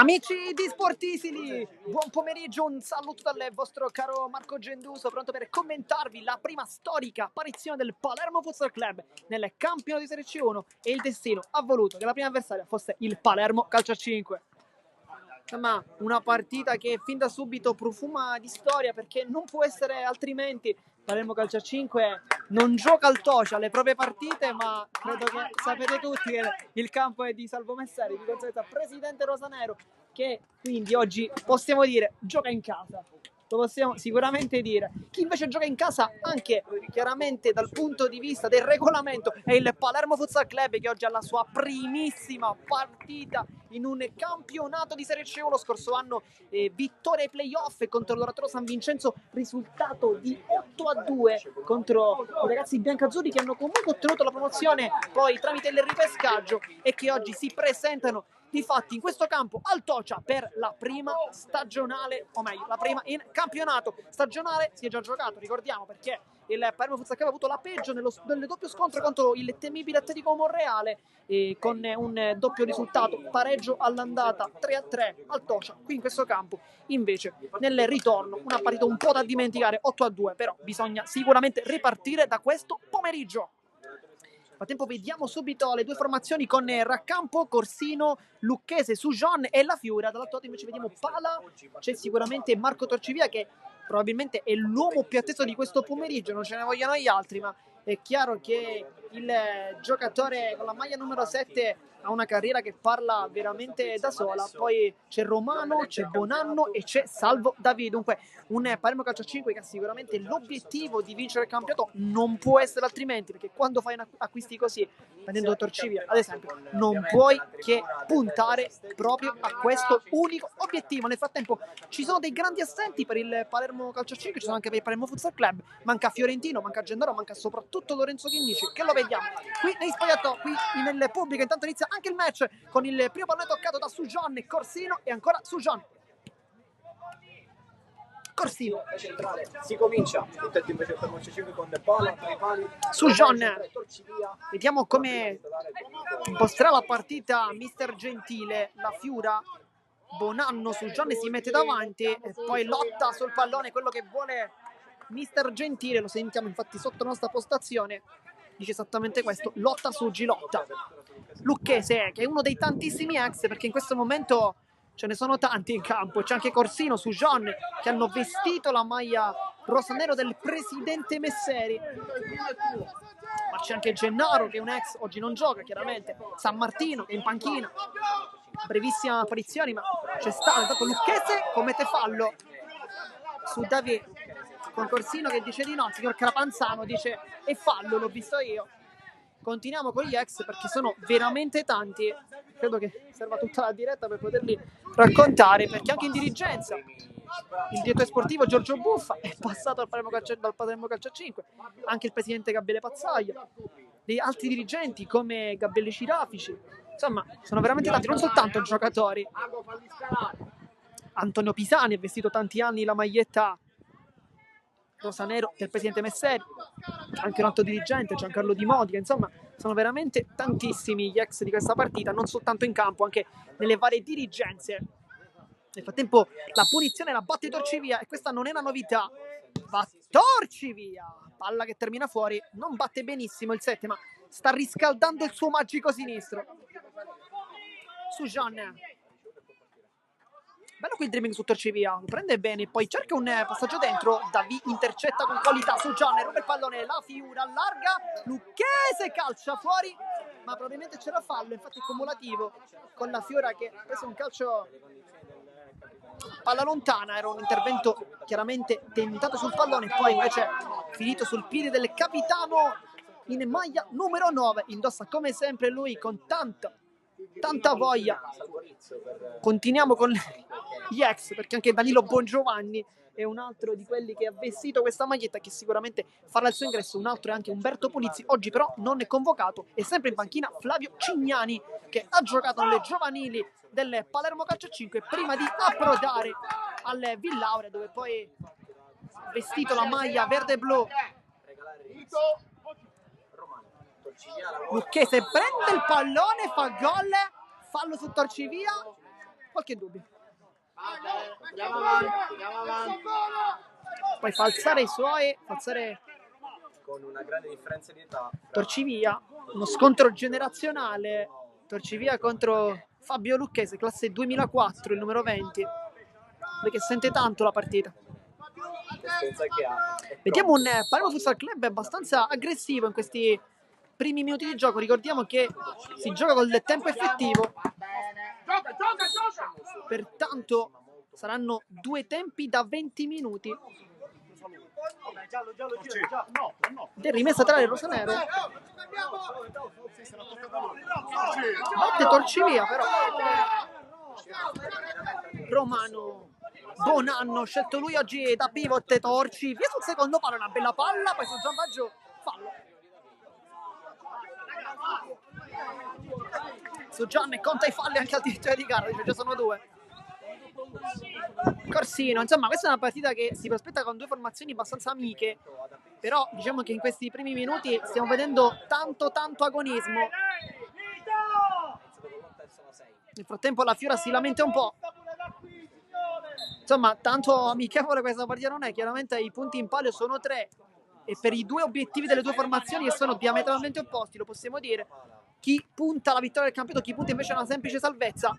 Amici di Sportisili, buon pomeriggio, un saluto dal vostro caro Marco Genduso, pronto per commentarvi la prima storica apparizione del Palermo Futsal Club nel campionato di Serie C1 e il destino ha voluto che la prima avversaria fosse il Palermo Calcio a 5. Insomma, una partita che fin da subito profuma di storia perché non può essere altrimenti. Palermo Calcio a 5 non gioca al Tocia le proprie partite, ma credo che sapete tutti che il campo è di Salvo Messeri, di conseguenza presidente rosanero, che quindi oggi possiamo dire gioca in casa. Lo possiamo sicuramente dire. Chi invece gioca in casa anche chiaramente dal punto di vista del regolamento è il Palermo Futsal Club, che oggi ha la sua primissima partita in un campionato di Serie C1. Lo scorso anno vittoria ai playoff contro l'Oratoro San Vincenzo, risultato di 8-2 contro i ragazzi biancazzurri, che hanno comunque ottenuto la promozione poi tramite il ripescaggio e che oggi si presentano difatti in questo campo al Tocia per la prima stagionale, o meglio la prima in campionato. Stagionale si è già giocato, ricordiamo, perché il Palermo Futsal Club ha avuto la peggio nel doppio scontro contro il temibile Atletico Monreale, con un doppio risultato, pareggio all'andata 3-3 al Tocia. Qui in questo campo invece nel ritorno una partita un po' da dimenticare, 8-2, però bisogna sicuramente ripartire da questo pomeriggio. Nel frattempo vediamo subito le due formazioni con Raccampo, Corsino, Lucchese, Sujon e La Fiura. Dall'altro lato invece vediamo Pala, c'è sicuramente Marco Torcivia, che probabilmente è l'uomo più atteso di questo pomeriggio, non ce ne vogliono gli altri, ma è chiaro che il giocatore con la maglia numero 7 ha una carriera che parla veramente da sola. Poi c'è Romano, c'è Bonanno e c'è Salvo David. Dunque un Palermo Calcio 5 che ha sicuramente l'obiettivo di vincere il campionato, non può essere altrimenti, perché quando fai acquisti così, prendendo Torcivia ad esempio, non puoi che puntare proprio a questo unico obiettivo. Nel frattempo ci sono dei grandi assenti per il Palermo Calcio 5, ci sono anche per il Palermo Futsal Club, manca Fiorentino, manca Gennaro, manca soprattutto Lorenzo Chinnici, che lo vediamo qui nei spogliatoi, qui nel pubblico. Intanto inizia anche il match con il primo pallone toccato da Sujon, Corsino e ancora Sujon. Corsino si comincia intento invece per Calcio 5 con Pala tra i pali, Sujon. Vediamo come imposterà la partita mister Gentile. La Fiura, Bonanno, Sujon si mette davanti e poi lotta sul pallone, quello che vuole mister Gentile. Lo sentiamo infatti sotto la nostra postazione, dice esattamente questo: lotta su Gilotta. Lucchese, che è uno dei tantissimi ex, perché in questo momento ce ne sono tanti in campo. C'è anche Corsino, Sujon, che hanno vestito la maglia rosanero del presidente Messeri. Ma c'è anche Gennaro, che è un ex, oggi non gioca chiaramente. San Martino, che è in panchina, brevissima apparizione, ma c'è stato. Dopo Lucchese commette fallo su David, con Corsino che dice di no. Il signor Crapanzano dice è fallo, l'ho visto io. Continuiamo con gli ex perché sono veramente tanti. Credo che serva tutta la diretta per poterli raccontare, perché anche in dirigenza il direttore sportivo Giorgio Buffa è passato dal Palermo Calcio 5, anche il presidente Gabriele Pazzaglia, degli altri dirigenti come Gabriele Cirafici. Insomma, sono veramente tanti, non soltanto giocatori. Antonio Pisani ha vestito tanti anni la maglietta rosanero del presidente Messeri, anche un altro dirigente, Giancarlo Di Modica. Insomma, sono veramente tantissimi gli ex di questa partita, non soltanto in campo, anche nelle varie dirigenze. Nel frattempo la punizione la batte Torcivia, e questa non è una novità. Va Torcivia, palla che termina fuori, non batte benissimo il 7, ma sta riscaldando il suo magico sinistro. Sujon, bello qui il dribbling su Torcivia, lo prende bene, poi cerca un passaggio dentro, Davi intercetta con qualità, Sujon ruba il pallone, La Fiura allarga, Lucchese calcia fuori, ma probabilmente c'era fallo, infatti è cumulativo con La Fiura che ha preso un calcio palla lontana. Era un intervento chiaramente tentato sul pallone, poi invece finito sul piede del capitano in maglia numero 9, indossa come sempre lui con tanta voglia. Continuiamo con gli ex, perché anche Danilo Bongiovanni è un altro di quelli che ha vestito questa maglietta, che sicuramente farà il suo ingresso. Un altro è anche Umberto Pulizzi, oggi però non è convocato. E sempre in panchina Flavio Cignani, che ha giocato nelle giovanili del Palermo Calcio 5 prima di approdare al Villaurea, dove poi ha vestito la maglia verde e blu. Lucchese prende il pallone, fa gol, fallo su Torcivia, qualche dubbio. Andiamo avanti. Poi fa alzare i suoi, con una grande differenza di età. Torcivia, uno scontro generazionale, Torcivia contro Fabio Lucchese, classe 2004, il numero 20, perché sente tanto la partita. L'esperienza che ha. Vediamo un Palermo Futsal Club abbastanza aggressivo in questi primi minuti di gioco. Ricordiamo che si gioca col tempo effettivo, pertanto saranno 2 tempi da 20 minuti. Ed è rimessa tra il rosanero. Batte Torcivia però. Romano Bonanno, scelto lui oggi da pivot. Torci via sul secondo palo, una bella palla, poi sul giambaggio fallo. Su Gian conta i falli anche al direttore di gara, dice già sono 2. Corsino, insomma questa è una partita che si prospetta con 2 formazioni abbastanza amiche, però diciamo che in questi primi minuti stiamo vedendo tanto agonismo. Nel frattempo la Fiora si lamenta un po'. Insomma, tanto amichevole questa partita non è. Chiaramente i punti in palio sono 3 e per i 2 obiettivi delle 2 formazioni che sono diametralmente opposti, lo possiamo dire, chi punta alla vittoria del campionato, chi punta invece a una semplice salvezza,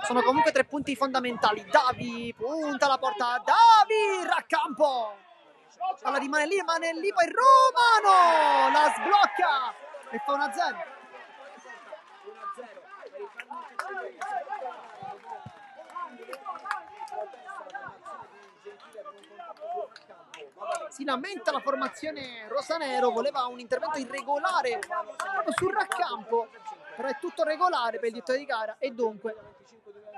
sono comunque 3 punti fondamentali. Davi punta alla porta, Davi raccampo, allora rimane lì poi Romano la sblocca e fa 1-0. Si lamenta la formazione rosanero, voleva un intervento irregolare proprio sul raccampo, però è tutto regolare per il direttore di gara e dunque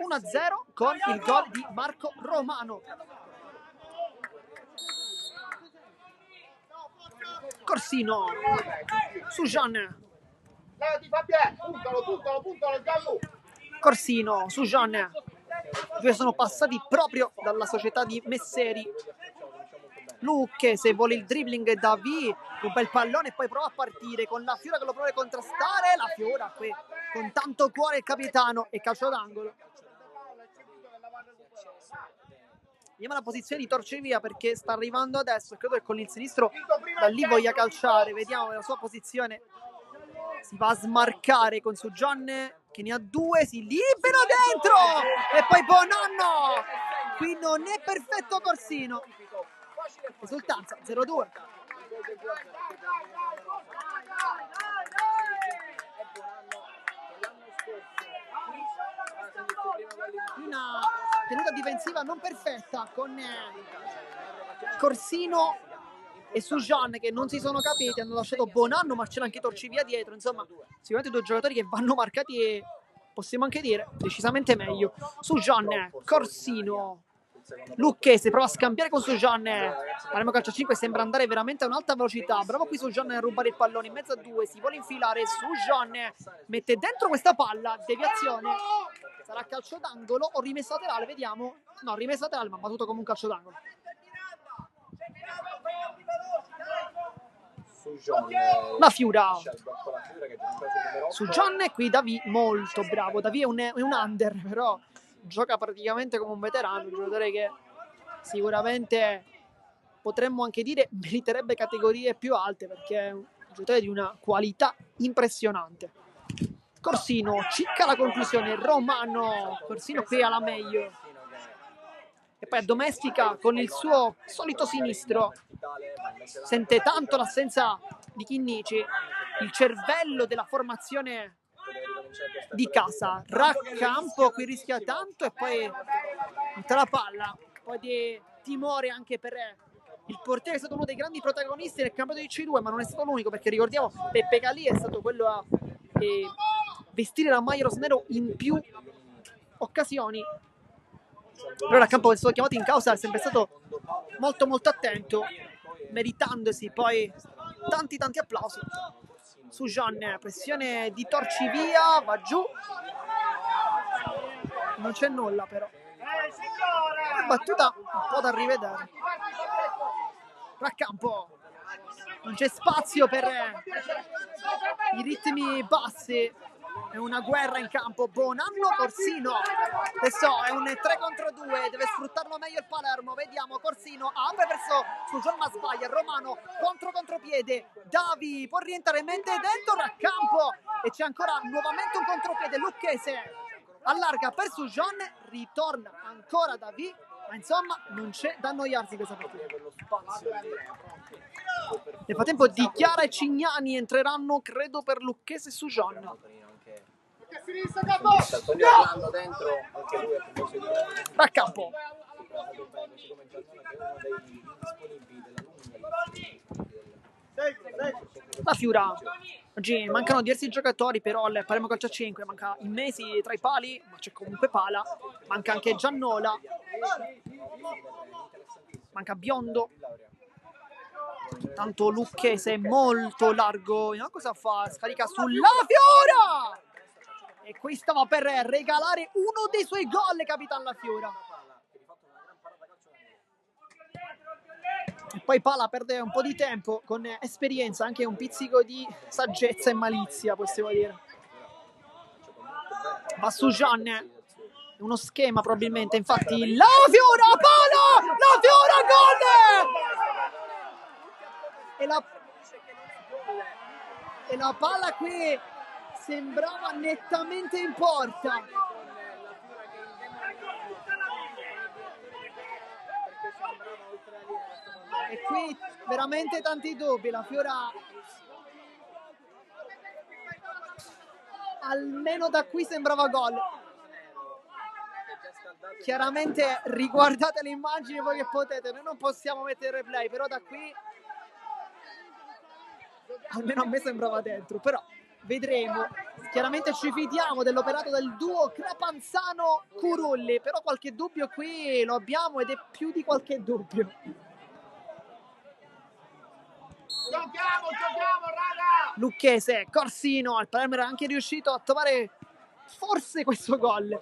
1-0 con il gol di Marco Romano. Corsino su Gian. Corsino su Gian. Due sono passati proprio dalla società di Messeri. Lucche, se vuole il dribbling, Davi, un bel pallone e poi prova a partire con la Fiora che lo prova a contrastare. La Fiora qui con tanto cuore il capitano e calcio d'angolo. Vediamo la posizione di Torcivia perché sta arrivando adesso. Credo che con il sinistro da lì voglia calciare. Vediamo la sua posizione. Si va a smarcare con Sujan che ne ha 2. Si libera dentro e poi Bonanno. Qui non è perfetto Corsino. Risultanza 0-2. Una tenuta difensiva non perfetta con Corsino e Sujan che non si sono capiti, hanno lasciato Bonanno ma c'era anche Torcivia dietro. Insomma, sicuramente 2 giocatori che vanno marcati e possiamo anche dire decisamente meglio. Sujan, Corsino, Lucchese prova a scambiare con Sujan. Palermo calcio 5 sembra andare veramente a un'alta velocità. Bravo qui Sujan a rubare il pallone in mezzo a 2. Si vuole infilare. Sujan mette dentro questa palla. Deviazione. Sarà calcio d'angolo o rimessa laterale? Vediamo. No, rimessa laterale, ma ha battuto come un calcio d'angolo. La Fiora. Sujan qui Davi molto bravo. Davi è un under, però gioca praticamente come un veterano, un giocatore che sicuramente potremmo anche dire meriterebbe categorie più alte perché è un giocatore di una qualità impressionante. Corsino cicca la conclusione, Romano, Corsino qui alla meglio e poi addomestica con il suo solito sinistro. Sente tanto l'assenza di Chinnici, il cervello della formazione di casa. Raccampo qui rischia tanto e poi tutta la palla, un po' di timore anche per il portiere, è stato uno dei grandi protagonisti del campionato di C2, ma non è stato l'unico perché ricordiamo Peppe Calì è stato quello a vestire la maglia rosanero in più occasioni. Però il campo che è stato chiamato in causa è sempre stato molto attento, meritandosi poi tanti applausi. Sujan, pressione di Torcivia, va giù, non c'è nulla però, una battuta un po' da rivedere. Raccampo, non c'è spazio per i ritmi bassi È una guerra in campo. Bonanno Corsino. Adesso è un 3 contro 2. Deve sfruttarlo meglio il Palermo. Vediamo Corsino apre verso su John ma sbaglia. Romano contropiede. Davi può rientrare mente dentro a campo. E c'è ancora nuovamente un contropiede. Lucchese allarga per Sujon. Ritorna ancora Davi. Ma insomma non c'è da annoiarsi questa partita. Nel frattempo Di Chiara e Cignani entreranno credo per Lucchese e Sujon. Antonio Orlando dentro, anche lui a proposito Da campo. La Fiura. Oggi mancano diversi giocatori, però al Palermo Calcio a 5 manca Immesi tra i pali, ma c'è comunque Pala. Manca anche Giannola. Manca Biondo. Tanto Lucchese è molto largo. No, cosa fa? Scarica sulla Fiora! E qui stava per regalare uno dei suoi gol, Capitan La Fiora. E poi Pala perde un po' di tempo con esperienza, anche un pizzico di saggezza e malizia, possiamo dire. Va su Gian, uno schema probabilmente, infatti La Fiora, Pala! La Fiora, gol! E la palla qui sembrava nettamente in porta. E qui veramente tanti dubbi. La Fiora almeno da qui sembrava gol. Chiaramente riguardate le immagini voi che potete, noi non possiamo mettere replay, però da qui almeno a me sembrava dentro, però vedremo. Chiaramente ci fidiamo dell'operato del duo Crapanzano-Curulli, però qualche dubbio qui lo abbiamo ed è più di qualche dubbio. Giochiamo, raga! Lucchese, Corsino, al Palermo era anche riuscito a trovare forse questo gol.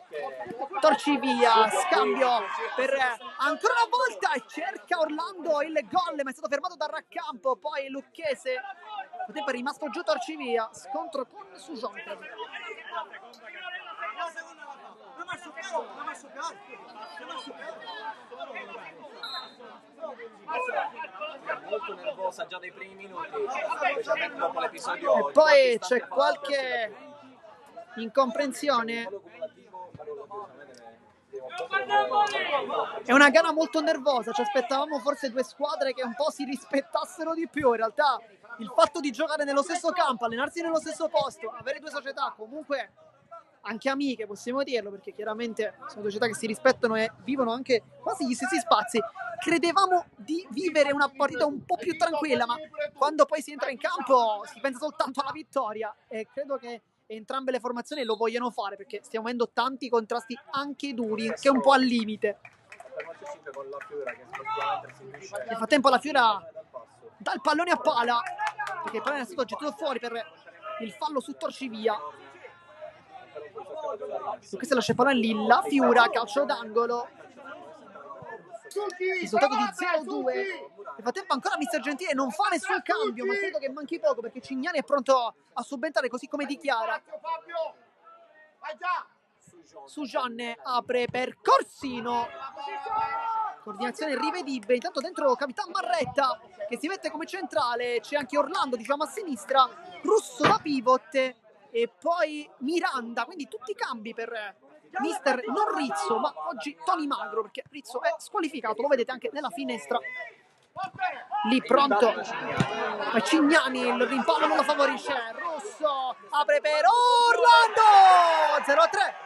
Torcivia, scambio per ancora una volta e cerca Orlando il gol, ma è stato fermato dal raccampo. Poi Lucchese, è rimasto giù Torcivia, scontro con Sujon. molto nervosa già dai primi minuti, specialmente dopo l'episodio. E poi c'è qualche incomprensione. È una gara molto nervosa, ci aspettavamo forse due squadre che un po' si rispettassero di più. In realtà il fatto di giocare nello stesso campo, allenarsi nello stesso posto, avere due società comunque anche amiche, possiamo dirlo, perché chiaramente sono due società che si rispettano e vivono anche quasi gli stessi spazi. Credevamo di vivere una partita un po' più tranquilla, ma quando poi si entra in campo si pensa soltanto alla vittoria e credo che entrambe le formazioni lo vogliono fare, perché stiamo avendo tanti contrasti anche duri, che è un po' al limite. Nel frattempo la Fiora dà il pallone a Pala, perché il pallone è stato gettato fuori per il fallo su Torcivia. Questo lascia il pallone lì, la Fiora, calcio d'angolo, risultato di 0-2. Nel frattempo ancora Mister Gentile non fa nessun cambio, ma credo che manchi poco perché Cignani è pronto a subentrare, così come Di Chiara. Sujan apre per Corsino, coordinazione rivedibile. Intanto dentro Capitan Marretta che si mette come centrale, c'è anche Orlando diciamo a sinistra, Russo da pivot e poi Miranda, quindi tutti i cambi per mister non Rizzo, ma oggi Tony Magro, perché Rizzo è squalificato, lo vedete anche nella finestra. Lì pronto Cignani, il rimpallo non lo favorisce, Russo apre per Orlando, 0-3.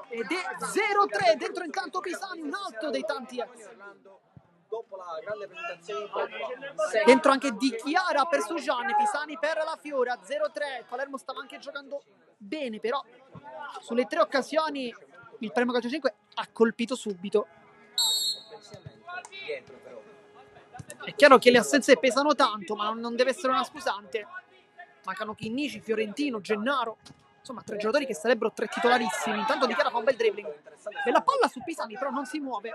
Ed è 0-3 dentro intanto Pisani, un altro dei tanti dopo la grande presentazione in Coppa. Dentro anche Di Chiara per Sujan, Pisani per la Fiora, 0-3. Palermo stava anche giocando bene, però sulle tre occasioni il Palermo Calcio 5 ha colpito subito. È chiaro che le assenze pesano tanto, ma non deve essere una scusante. Mancano Chinnici, Fiorentino, Gennaro. insomma 3 giocatori che sarebbero 3 titolarissimi. Intanto Di Chiara fa un bel dribbling, bella palla su Pisani, però non si muove.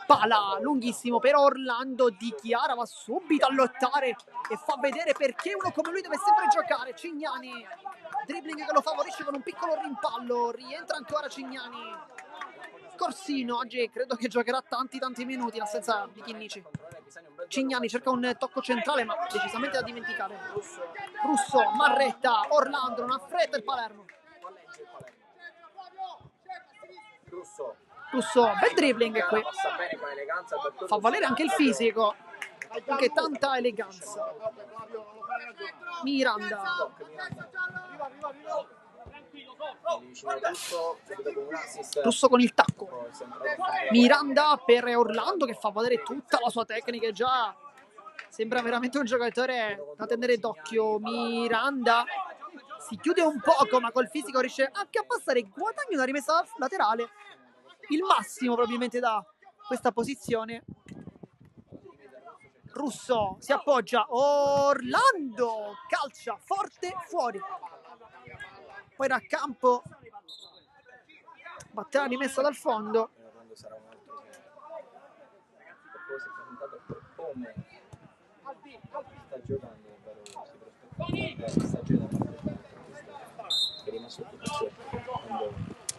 Pala lunghissimo per Orlando. Di Chiara va subito a lottare e fa vedere perché uno come lui deve sempre giocare. Cignani, dribbling che lo favorisce con un piccolo rimpallo, rientra ancora Cignani. Corsino oggi credo che giocherà tanti minuti in assenza di Chinnici. Cignani cerca un tocco centrale ma decisamente da dimenticare. Russo, Marretta, Orlando, non ha fretta il Palermo. Russo, bel dribbling qui. Fa valere anche il fisico, anche tanta eleganza. Miranda. Russo con il tacco. Miranda per Orlando che fa valere tutta la sua tecnica, già sembra veramente un giocatore da tenere d'occhio. Miranda si chiude un poco ma col fisico riesce anche a passare, guadagna una rimessa laterale, il massimo probabilmente da questa posizione. Russo si appoggia, Orlando calcia forte fuori, poi da campo batterà rimessa dal fondo.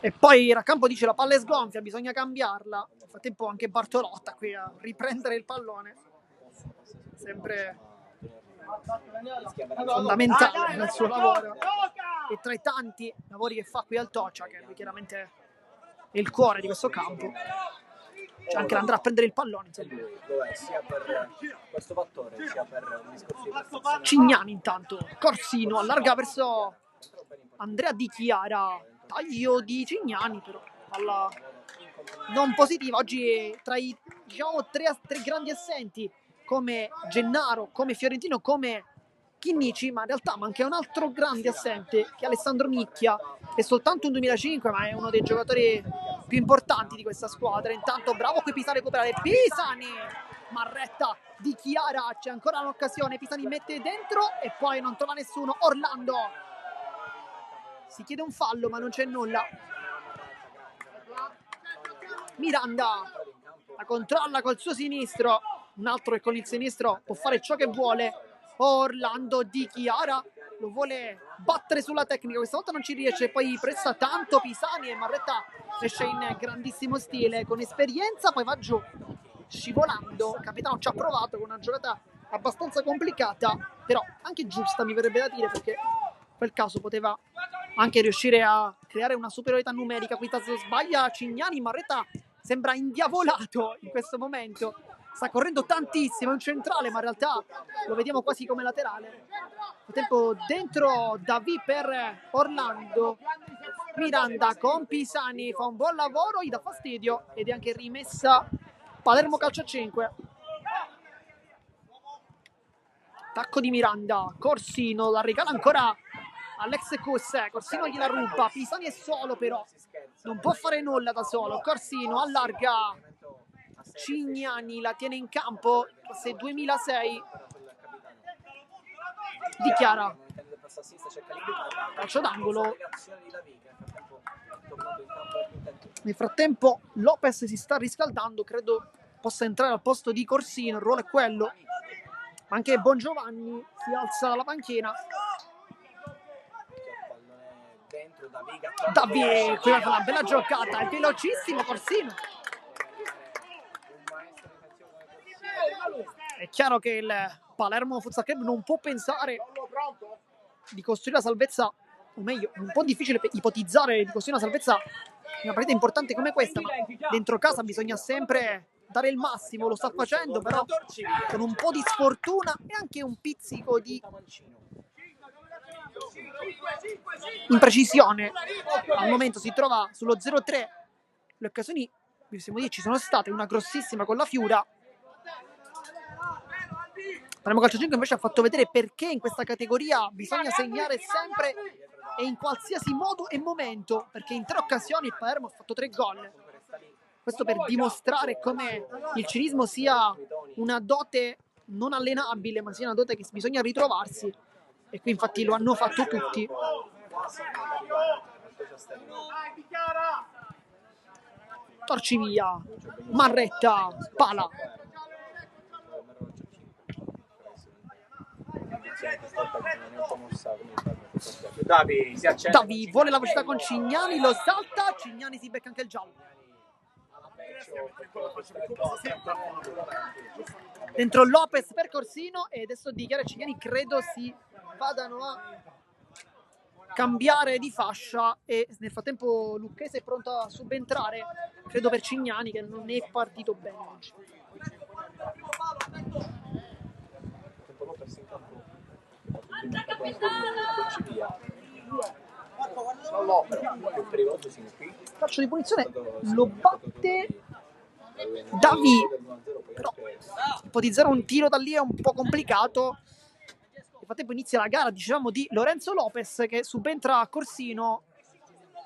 E poi Raccampo dice la palla è sgonfia, bisogna cambiarla. Nel frattempo anche Bartolotta qui a riprendere il pallone, sempre fondamentale nel suo lavoro e tra i tanti lavori che fa qui al Toccia, che lui chiaramente è il cuore di questo campo. C'è anche andrà a prendere il pallone, sia per questo fattore sia per un discorso di Cignani. Intanto Corsino allarga verso Andrea Di Chiara, taglio di Cignani, però palla non positiva. Oggi tra i tre grandi assenti come Gennaro, come Fiorentino, come Chinnici, ma in realtà manca un altro grande assente che è Alessandro Micchia, che è soltanto un 2005 ma è uno dei giocatori più importanti di questa squadra. Intanto bravo qui Pisani a recuperare, Pisani, Marretta, Di Chiara, c'è ancora un'occasione, Pisani mette dentro e poi non trova nessuno. Orlando si chiede un fallo ma non c'è nulla. Miranda la controlla col suo sinistro, un altro che con il sinistro può fare ciò che vuole. Orlando, Di Chiara lo vuole battere sulla tecnica, questa volta non ci riesce, poi pressa tanto Pisani e Marretta esce in grandissimo stile, con esperienza, poi va giù scivolando. Il capitano ci ha provato con una giocata abbastanza complicata, però anche giusta mi verrebbe da dire, perché in quel caso poteva anche riuscire a creare una superiorità numerica. Qui sbaglia Cignani, Marretta sembra indiavolato in questo momento, sta correndo tantissimo, è un centrale ma in realtà lo vediamo quasi come laterale. Nel tempo dentro Davi per Orlando, Miranda con Pisani fa un buon lavoro, gli dà fastidio ed è anche rimessa Palermo calcio a 5. Tacco di Miranda, Corsino la regala ancora Alex Cusse, Corsino gliela ruba, Pisani è solo però non può fare nulla da solo. Corsino allarga, Cignani la tiene in campo, classe 2006. Di Chiara, calcio d'angolo. Nel frattempo Lopez si sta riscaldando, credo possa entrare al posto di Corsino, il ruolo è quello. Anche Bongiovanni si alza dalla panchina. Davi, qui fa una bella giocata, è velocissimo Corsino. È chiaro che il Palermo Futsal Club non può pensare di costruire la salvezza, o meglio, è un po' difficile ipotizzare di costruire una salvezza in una partita importante come questa, ma dentro casa bisogna sempre dare il massimo, lo sta facendo però con un po' di sfortuna e anche un pizzico di imprecisione. Al momento si trova sullo 0-3, le occasioni possiamo dire ci sono state, una grossissima con la Fiura. Palermo Calcio 5 invece ha fatto vedere perché in questa categoria bisogna segnare sempre e in qualsiasi modo e momento, perché in 3 occasioni il Palermo ha fatto 3 gol. Questo per dimostrare come il cinismo sia una dote non allenabile, ma sia una dote che bisogna ritrovarsi, e qui infatti lo hanno fatto tutti. Torci via. Marretta. Pala. Davi si accende. Davi vuole la velocità con Cignani, lo salta. Cignani si becca anche il giallo. Dentro Lopez per Corsino e adesso dichiara Cignani, credo si vadano a cambiare di fascia e nel frattempo Lucchese è pronto a subentrare, credo per Cignani che non è partito bene oggi. Calcio di punizione lo batte Davi, però ipotizzare un tiro da lì è un po' complicato. Nel frattempo inizia la gara, dicevamo, di Lorenzo Lopez che subentra a Corsino,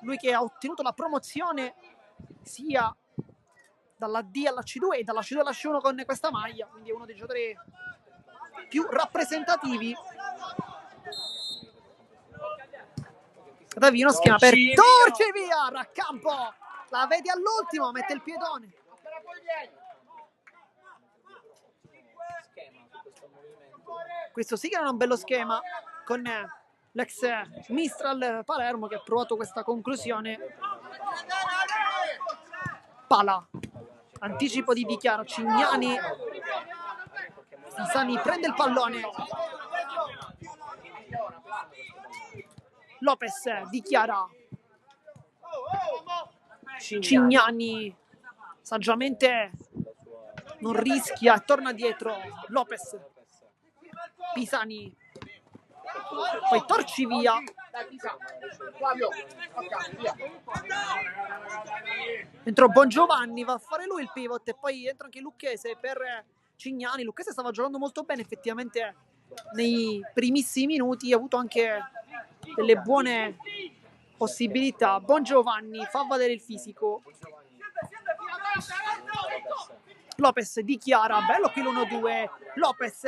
lui che ha ottenuto la promozione sia dalla D alla C2 e dalla C2 alla C1 con questa maglia, quindi è uno dei giocatori più rappresentativi. Davi uno schema per Torci via, raccampo, la vedi all'ultimo, mette il piedone. Questo sì che era un bello schema con l'ex Mistral Palermo che ha provato questa conclusione. Pala, anticipo di Dichiara, Cignani, Pisani prende il pallone. Lopez dichiara, Cignani saggiamente non rischia e torna dietro. Lopez, Pisani, poi Torci via. Dentro Bongiovanni, va a fare lui il pivot e poi entra anche Lucchese per Cignani. Lucchese stava giocando molto bene effettivamente nei primissimi minuti, ha avuto anche delle buone possibilità. Bongiovanni fa valere il fisico. Lopez dichiara, bello qui l'1-2. Lopez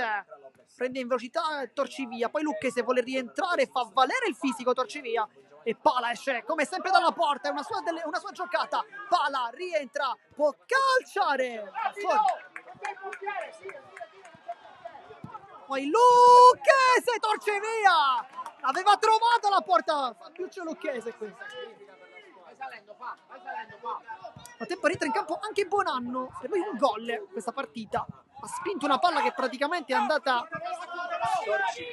prende in velocità Torci via, poi Lucchese vuole rientrare, fa valere il fisico Torci via e Pala esce come sempre dalla porta, è una sua giocata. Pala rientra, può calciare. Poi Lucchese, Torci via. Aveva trovato la porta Fabiuccio Lucchese qui. A tempo rientra in campo anche Bonanno, per lui un gol questa partita. Ha spinto una palla che praticamente è andata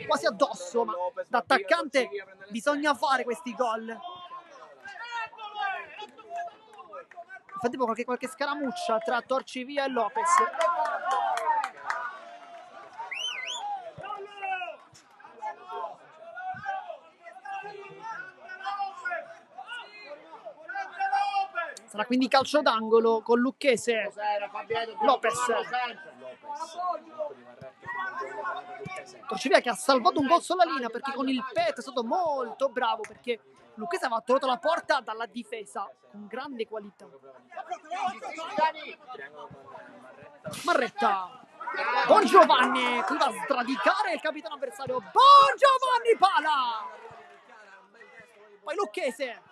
quasi addosso, ma da attaccante bisogna fare questi gol. Nel frattempo qualche scaramuccia tra Torci via e Lopez. Sarà quindi calcio d'angolo con Lucchese. Lopez. Torci via che ha salvato un gol sulla linea perché con il petto è stato molto bravo, perché Lucchese aveva trovato la porta dalla difesa con grande qualità. Marretta. Bongiovanni, qui va a sradicare il capitano avversario. Bongiovanni, Pala. Poi Lucchese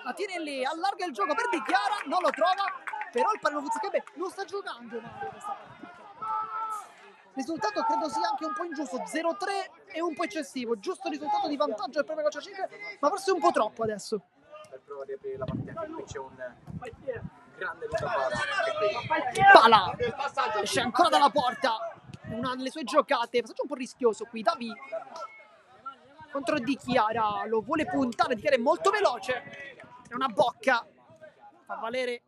la tiene lì, allarga il gioco per Dichiara, non lo trova, però il Palermo Futsal Club non sta giocando male questa partita. Il risultato credo sia anche un po' ingiusto, 0-3 è un po' eccessivo, giusto risultato di vantaggio del proprio calcio 5, ma forse un po' troppo adesso. Per provare di aprire la partita, qui c'è un grande Pala, esce ancora dalla porta, una delle sue giocate, passaggio un po' rischioso qui, Davi contro Dichiara, lo vuole puntare, Dichiara è molto veloce. È una bocca, fa valere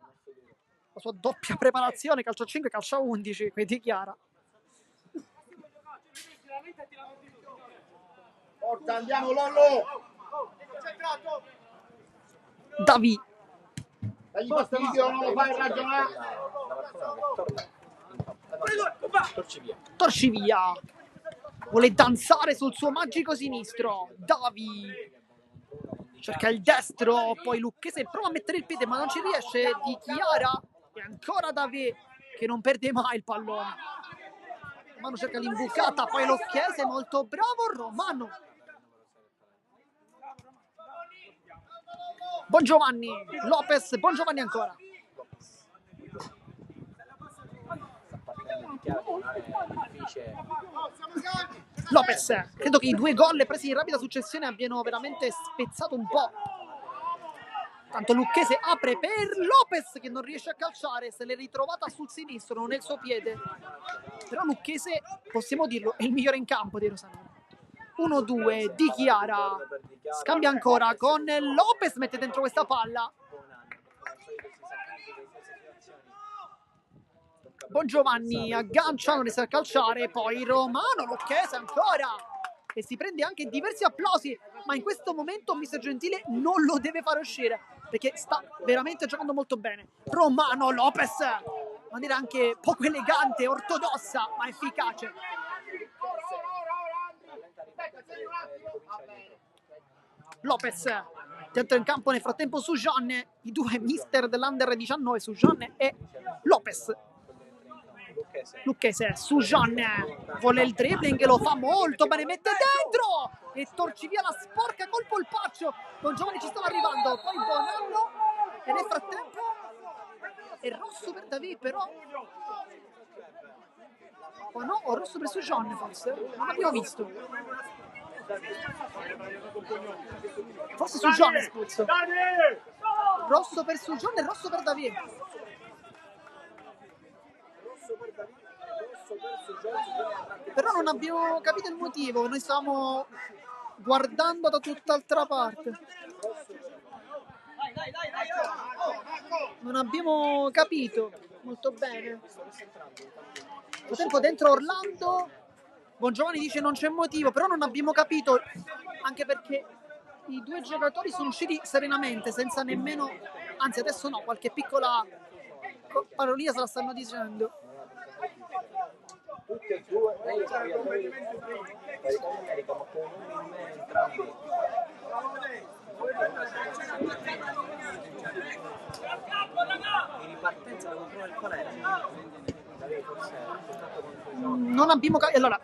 la sua doppia preparazione, calcio 5, calcio 11, qui Dichiara. Forza, andiamo Lollo! Davi. Dagli fastidio, non lo fai ragionare! Torci via. Vuole danzare sul suo magico sinistro. Davi. Cerca il destro, poi Lucchese prova a mettere il piede ma non ci riesce. Dichiara e ancora Davi che non perde mai il pallone. Romano cerca l'imbucata, poi Lucchese molto bravo. Romano Bongiovanni, Lopez, Bongiovanni ancora. Sta partendo di chiave, non è difficile. Lopez, credo che i 2 gol presi in rapida successione abbiano veramente spezzato un po'. Tanto Lucchese apre per Lopez che non riesce a calciare, se l'è ritrovata sul sinistro, non è il suo piede. Però Lucchese, possiamo dirlo, è il migliore in campo di Rosanero. 1-2, Di Chiara scambia ancora con Lopez, mette dentro questa palla. Bongiovanni aggancia, non riesce a calciare, poi Romano, Lucchese ancora, e si prende anche diversi applausi, ma in questo momento Mister Gentile non lo deve fare uscire, perché sta veramente giocando molto bene. Romano, Lopez, in maniera anche poco elegante, ortodossa, ma efficace. Lopez dentro in campo nel frattempo Sujan, i 2 mister dell'Under 19, Sujan e Lopez. Lucchese, Sujan vuole il dribbling, lo fa molto bene, mette dentro e torci via la sporca col polpaccio. Bongiovanni ci stava arrivando, poi Bonanno, e nel frattempo è rosso per David, però o no, o rosso per Sujan forse, non abbiamo visto. Forse Sujan espulso. Rosso per Sujan e rosso per David. Però non abbiamo capito il motivo, noi stavamo guardando da tutt'altra parte. Non abbiamo capito molto bene. Nel tempo dentro Orlando, Bongiovanni dice non c'è motivo, però non abbiamo capito, anche perché i 2 giocatori sono usciti serenamente, senza nemmeno, anzi adesso no, qualche piccola parolina se la stanno dicendo. Tutti e 2 entrambi. In ripartenza da controllo del Palermo. Non abbiamo capito. Allora,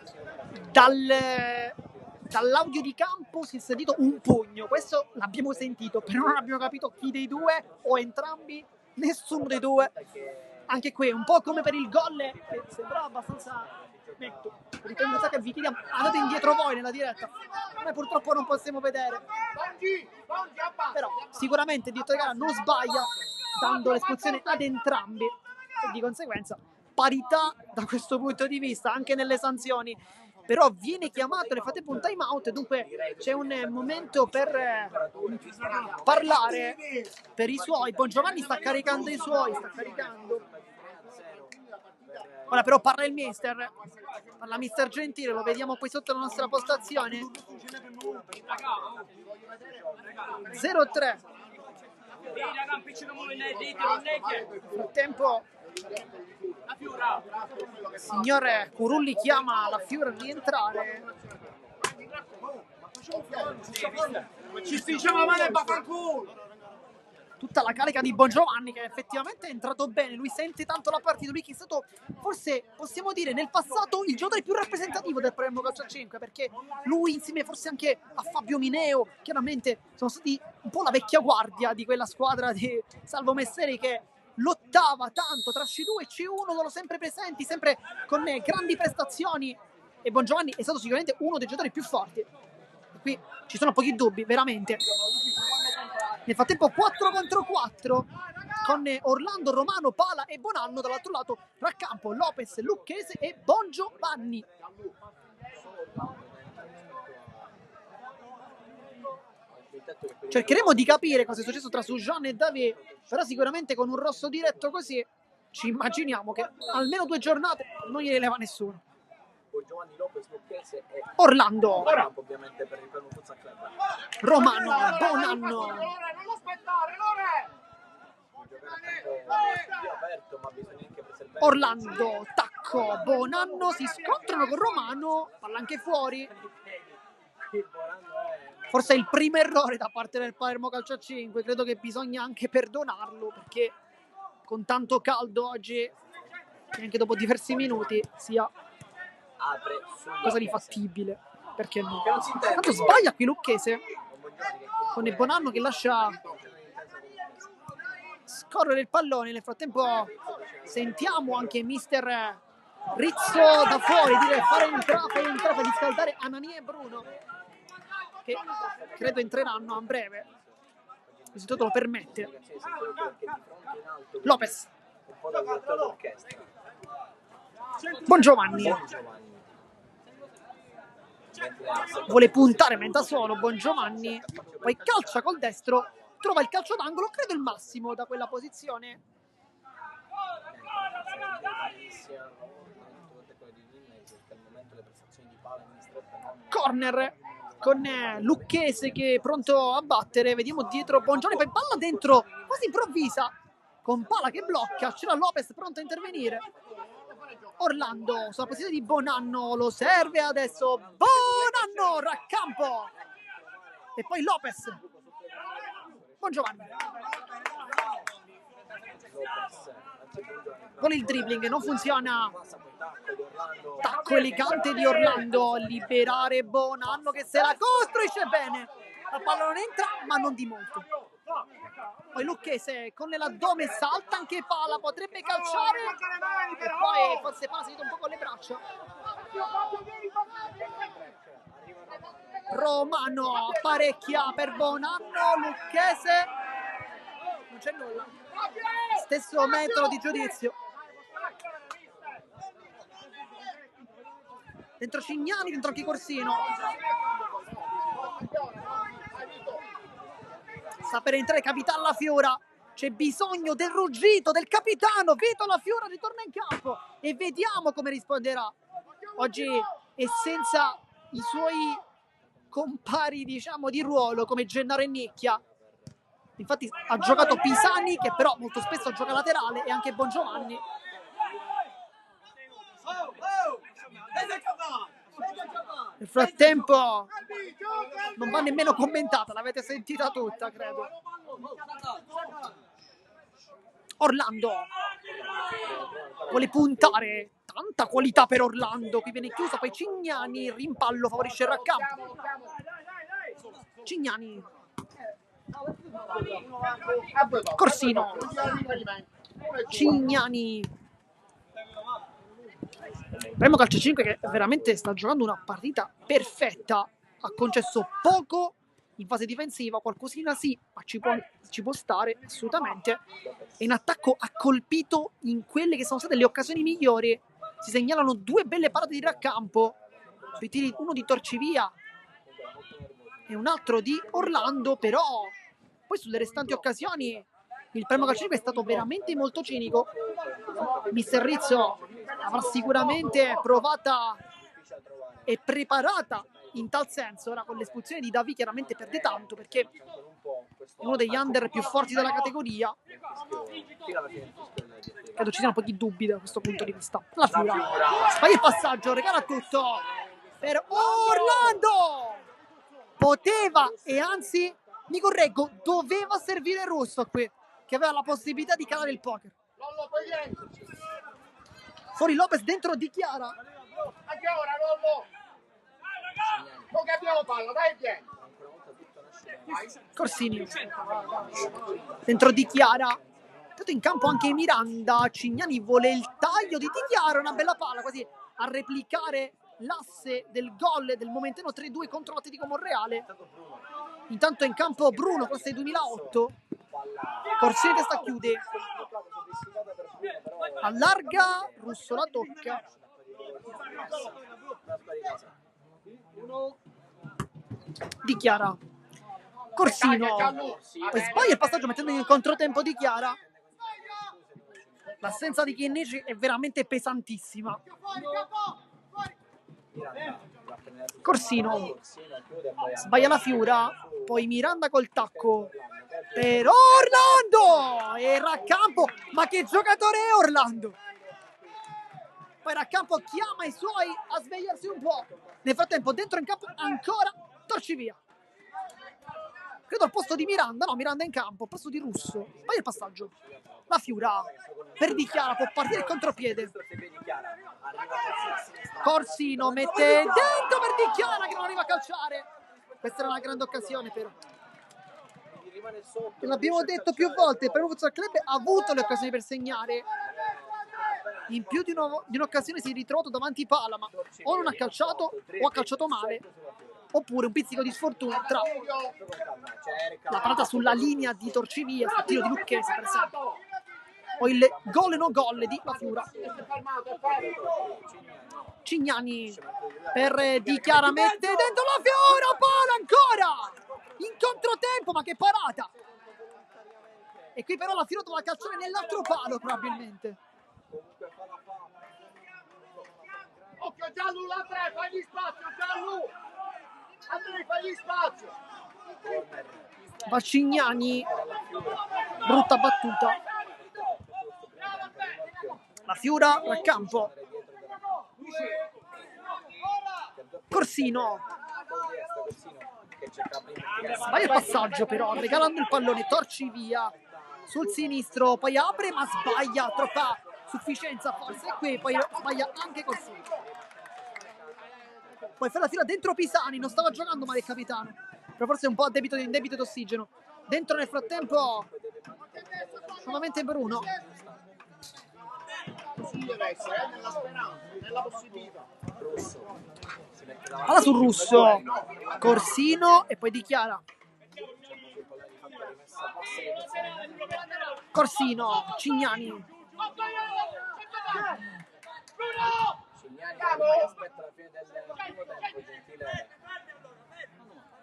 dall'audio di campo si è sentito un pugno, questo l'abbiamo sentito, però non abbiamo capito chi dei 2 o entrambi, nessuno dei 2. Anche qui un po' come per il gol che sembrava abbastanza netto. Riprendo che vi chiediamo, andate indietro voi nella diretta, noi purtroppo non possiamo vedere, però sicuramente il direttore di gara non sbaglia dando l'espulsione ad entrambi e di conseguenza parità da questo punto di vista anche nelle sanzioni. Però viene chiamato nel frattempo un time out, dunque c'è un momento per parlare per i suoi. Bongiovanni sta caricando i suoi, sta caricando. Ora però parla il mister, parla mister Gentile, lo vediamo qui sotto la nostra postazione. 0-3. Nel frattempo il signor Curulli chiama la Fiore a rientrare. Ci stringiamo male e bafanculo. Tutta la carica di Bongiovanni che effettivamente è entrato bene, lui sente tanto la partita, lui che è stato forse, possiamo dire, nel passato il giocatore più rappresentativo del Palermo Calcio a 5, perché lui insieme forse anche a Fabio Mineo, chiaramente sono stati un po' la vecchia guardia di quella squadra di Salvo Messeri che lottava tanto tra C2 e C1, sono sempre presenti, sempre con grandi prestazioni, e Bongiovanni è stato sicuramente uno dei giocatori più forti. E qui ci sono pochi dubbi, veramente. Nel frattempo 4 contro 4 con Orlando, Romano, Pala e Bonanno, dall'altro lato Raccampo, Lopez, Lucchese e Bongiovanni. Cercheremo di capire cosa è successo tra Sujan e David, però sicuramente con un rosso diretto così ci immaginiamo che almeno 2 giornate non gliene leva nessuno. Giovanni Lopez, Lucchese e Orlando, ovviamente per il Palermo Futsal Club. Romano, Bonanno. Aperto, ma bisogna anche preservare. Orlando, tacco, Bonanno si scontrano con Romano, palla anche fuori. Forse è il primo errore da parte del Palermo Calcio a 5, credo che bisogna anche perdonarlo, perché con tanto caldo oggi e anche dopo diversi minuti sia cosa di fattibile, perché no? Tanto sbaglia qui Lucchese con il Bonanno che lascia correre il pallone. Nel frattempo sentiamo anche mister Rizzo da fuori dire fare entrare di scaldare Anania e Bruno, che credo entreranno a breve, l'istituto lo permette. Lopez, Bongiovanni vuole puntare mentre solo Bongiovanni, poi calcia col destro, trova il calcio d'angolo, credo il massimo da quella posizione. Corner con Lucchese che è pronto a battere, vediamo dietro Bongiovanni, poi palla dentro, quasi improvvisa, con pala che blocca, c'era Lopez pronto a intervenire. Orlando sulla posizione di Bonanno, lo serve adesso Bonanno, raccampo e poi Lopez, Bongiovanni con il dribbling, non funziona, tacco elegante di Orlando, liberare Bonanno che se la costruisce bene, la palla non entra ma non di molto. Poi Lucchese con l'addome salta anche pala, potrebbe calciare e poi forse passa un po' con le braccia. Romano apparecchia per Bonanno, Lucchese non c'è nulla, stesso metodo di giudizio. Dentro Cignani, dentro anche Corsino. Sta per entrare Capitan Lafiora, c'è bisogno del ruggito del capitano. Vito Lafiora ritorna in campo e vediamo come risponderà. Oggi è senza i suoi compari, diciamo, di ruolo come Gennaro e Nicchia. Infatti ha giocato Pisani, che però molto spesso gioca laterale, e anche Bongiovanni. Nel frattempo non va nemmeno commentata, l'avete sentita tutta, credo. Orlando vuole puntare, tanta qualità per Orlando, qui viene chiuso, poi Cignani, rimpallo, favorisce il raccampo. Cignani, Corsino, Cignani, Primo calcio 5 che veramente sta giocando una partita perfetta, ha concesso poco in fase difensiva, qualcosina sì, ma ci può stare assolutamente, e in attacco ha colpito in quelle che sono state le occasioni migliori. Si segnalano due belle parate di raccampo, uno di Torcivia e un altro di Orlando, però poi sulle restanti occasioni il primo calcio è stato veramente molto cinico. Mister Rizzo avrà sicuramente provata e preparata in tal senso. Ora con l'espulsione di Davi chiaramente perde tanto, perché è uno degli under più forti della categoria. Credo ci siano pochi dubbi da questo punto di vista. La Fiora sbaglia il passaggio, regala tutto per Orlando. Poteva, e anzi mi correggo, doveva servire Russo qui, che aveva la possibilità di calare il poker. Fuori Lopez, dentro Di Chiara. Anche ora, Lollo! Non abbiamo palla, dai, vieni! Corsini. Dentro Di Chiara. Tanto in campo anche Miranda. Cignani vuole il taglio di Di Chiara, una bella palla, quasi a replicare l'asse del gol del Momenteno 3-2 contro l'Atletico Monreale. Intanto in campo Bruno, classe 2008. Corsini testa chiude, allarga, Russo la tocca. Di Chiara, Corsino, poi sbaglia il passaggio mettendo in controtempo Di Chiara. L'assenza di Chinnici è veramente pesantissima. Corsino sbaglia la Fiora, poi Miranda col tacco per Orlando e raccampo, ma che giocatore è Orlando! Poi raccampo chiama i suoi a svegliarsi un po'. Nel frattempo dentro in campo ancora Torcivia, credo al posto di Miranda, no, Miranda in campo, al posto di Russo. Poi il passaggio, la Fiora per Di Chiara, può partire il contropiede. Corsino mette dentro per Di Chiara che non arriva a calciare. Questa era una grande occasione però. rimane sotto. E l'abbiamo detto più volte, il Palermo Futsal Club ha avuto le occasioni per segnare. In più di un'occasione si è ritrovato davanti pala, ma o non ha calciato o ha calciato male, oppure un pizzico di sfortuna tra la parata sulla linea di Torcivia, sul tiro di Lucchese per esempio, o il gol e no gol di La Fiura. Cignani per Di Chiara, mette dentro La Fiura, pala ancora in controtempo, ma che parata! E qui però La Fiura dovrà calciare nell'altro palo probabilmente. Occhio Gianlu, Andrea, fagli spazio, Gianlu! Andrea, fagli spazio! Vacignani, brutta battuta. La Fiura al campo. Corsino. Sbaglia il passaggio però, regalando il pallone, Torcivia sul sinistro, poi apre ma sbaglia, troppa sufficienza forse, e qui poi sbaglia anche Corsino. Poi fa la fila dentro Pisani, non stava giocando male il capitano, però forse un po' in debito d'ossigeno. Dentro nel frattempo solamente Bruno. Così deve essere, nella speranza, nella possibilità. Palla sul Russo, Corsino e poi Di Chiara. Corsino, Cignani. Aspetta la fine del primo tempo, Gentile.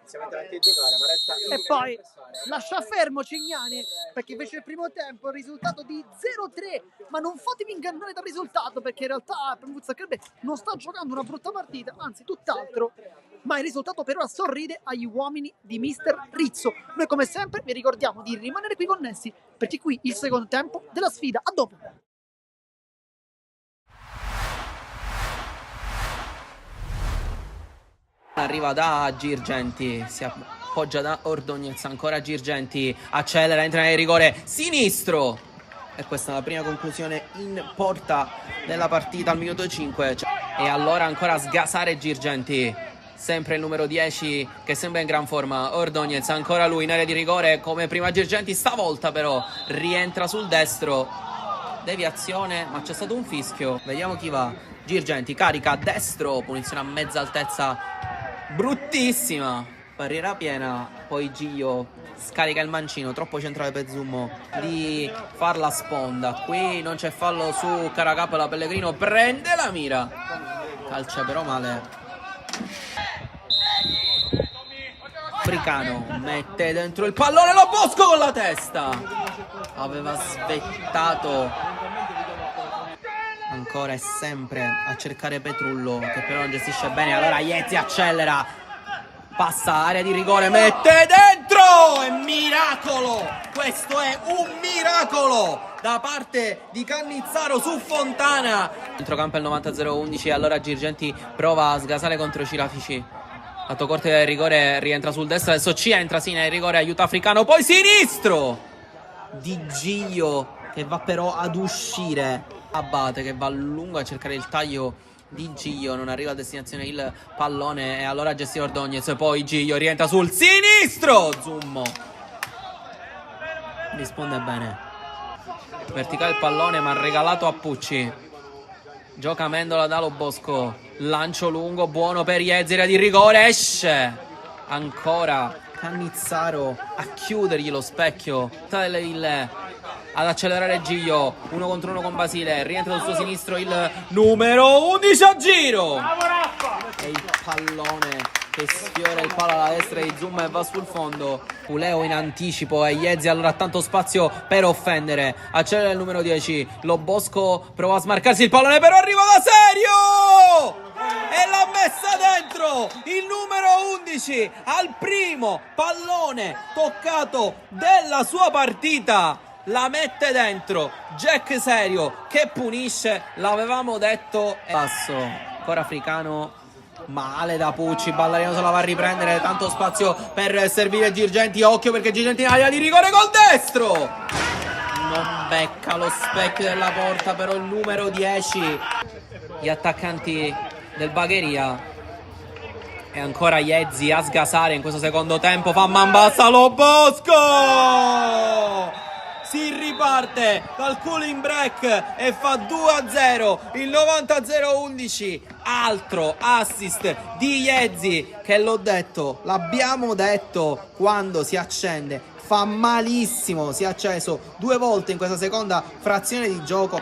Si mette avanti a giocare, Maretta. E poi lascia fermo Cignani, perché invece il primo tempo il risultato di 0-3, ma non fatevi ingannare dal risultato, perché in realtà il Futsal Club non sta giocando una brutta partita, anzi tutt'altro, ma il risultato per ora sorride agli uomini di Mister Rizzo. Noi come sempre vi ricordiamo di rimanere qui connessi, perché qui il secondo tempo della sfida. A dopo! Arriva da Girgenti, si appoggia da Ordognez, ancora Girgenti, accelera, entra nel rigore sinistro, e questa è la prima conclusione in porta della partita al minuto 5. E allora ancora sgasare Girgenti, sempre il numero 10 che sembra in gran forma, Ordognez, ancora lui in area di rigore come prima Girgenti, stavolta però rientra sul destro, deviazione, ma c'è stato un fischio, vediamo chi va. Girgenti carica a destro, punizione a mezza altezza bruttissima, barriera piena, poi Gio scarica il mancino, troppo centrale per Zummo di far la sponda. Qui non c'è fallo su Caracappola, Pellegrino prende la mira, calcia però male. Africano mette dentro il pallone, lo Bosco con la testa, aveva svettato. Ancora e sempre a cercare Petrullo, che però non gestisce bene. Allora Iezzi accelera, passa area di rigore, mette dentro! È miracolo! Questo è un miracolo da parte di Cannizzaro su Fontana. Centrocampo il 90-0-11. Allora Girgenti prova a sgasare contro Cirafici. Lato corte del rigore, rientra sul destro. Adesso ci entra, sì, nel rigore, aiuta Africano. Poi sinistro di Gio, che va però ad uscire. Abate che va a lungo a cercare il taglio di Gio, non arriva a destinazione il pallone, e allora gestire Ordognez, poi Gio rientra sul sinistro, Zummo risponde bene, verticale il pallone ma regalato a Pucci, gioca Mendola da Lo Bosco, lancio lungo buono per Iezzi, area di rigore, esce ancora Cannizzaro a chiudergli lo specchio, ad accelerare Gio, 1 contro 1 con Basile, rientra sul suo sinistro il numero 11 a giro, e il pallone che sfiora il palo alla destra di Zummo e va sul fondo. Puleo in anticipo e Iezzi allora ha tanto spazio per offendere, accelera il numero 10, Lo Bosco prova a smarcarsi il pallone però arriva da Serio e l'ha messa dentro il numero 11 al primo pallone toccato della sua partita. La mette dentro Jack Serio che punisce, l'avevamo detto. Passo, ancora Africano, male da Pucci, Ballarino se la va a riprendere, tanto spazio per servire Girgenti, occhio perché Girgenti in area di rigore col destro, non becca lo specchio della porta però il numero 10, gli attaccanti del Bagheria E ancora Iezzi a sgasare in questo secondo tempo. Fa man bassa lo Bosco! Si riparte dal cooling break e fa 2-0. Il 90-0-11. Altro assist di Iezzi, che l'abbiamo detto, quando si accende fa malissimo, si è acceso 2 volte in questa seconda frazione di gioco.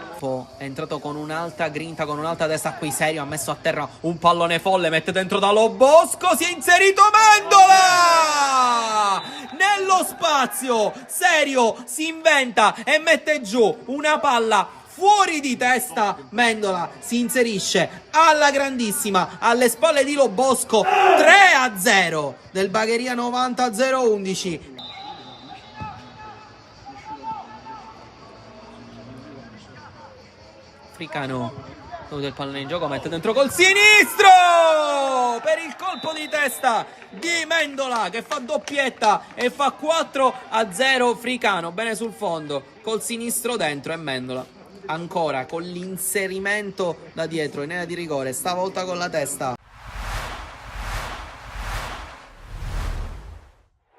È entrato con un'alta grinta, con un'alta testa qui serio, ha messo a terra un pallone folle, mette dentro dallo Bosco, si è inserito Mendola! Nello spazio, serio, si inventa e mette giù una palla fuori di testa. Mendola si inserisce alla grandissima alle spalle di Lo Bosco. 3-0 del Bagheria 90-0-11. Fricano del pallone in gioco, mette dentro col sinistro per il colpo di testa di Mendola, che fa doppietta e fa 4-0. Fricano bene sul fondo col sinistro dentro, e Mendola ancora con l'inserimento da dietro in area di rigore, stavolta con la testa.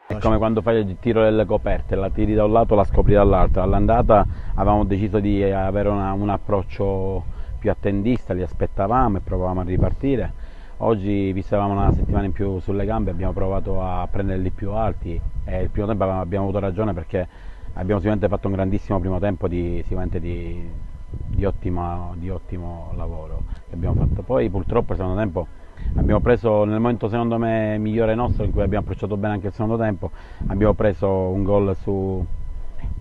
È come quando fai il tiro delle coperte, la tiri da un lato, la scopri dall'altro. All'andata avevamo deciso di avere un approccio più attendista, li aspettavamo e provavamo a ripartire. Oggi, visto che avevamo una settimana in più sulle gambe, abbiamo provato a prenderli più alti, e il primo tempo abbiamo avuto ragione, perché abbiamo sicuramente fatto un grandissimo primo tempo di ottimo lavoro che abbiamo fatto. Poi purtroppo il secondo tempo abbiamo preso, nel momento secondo me migliore nostro, in cui abbiamo approcciato bene anche il secondo tempo, abbiamo preso un gol su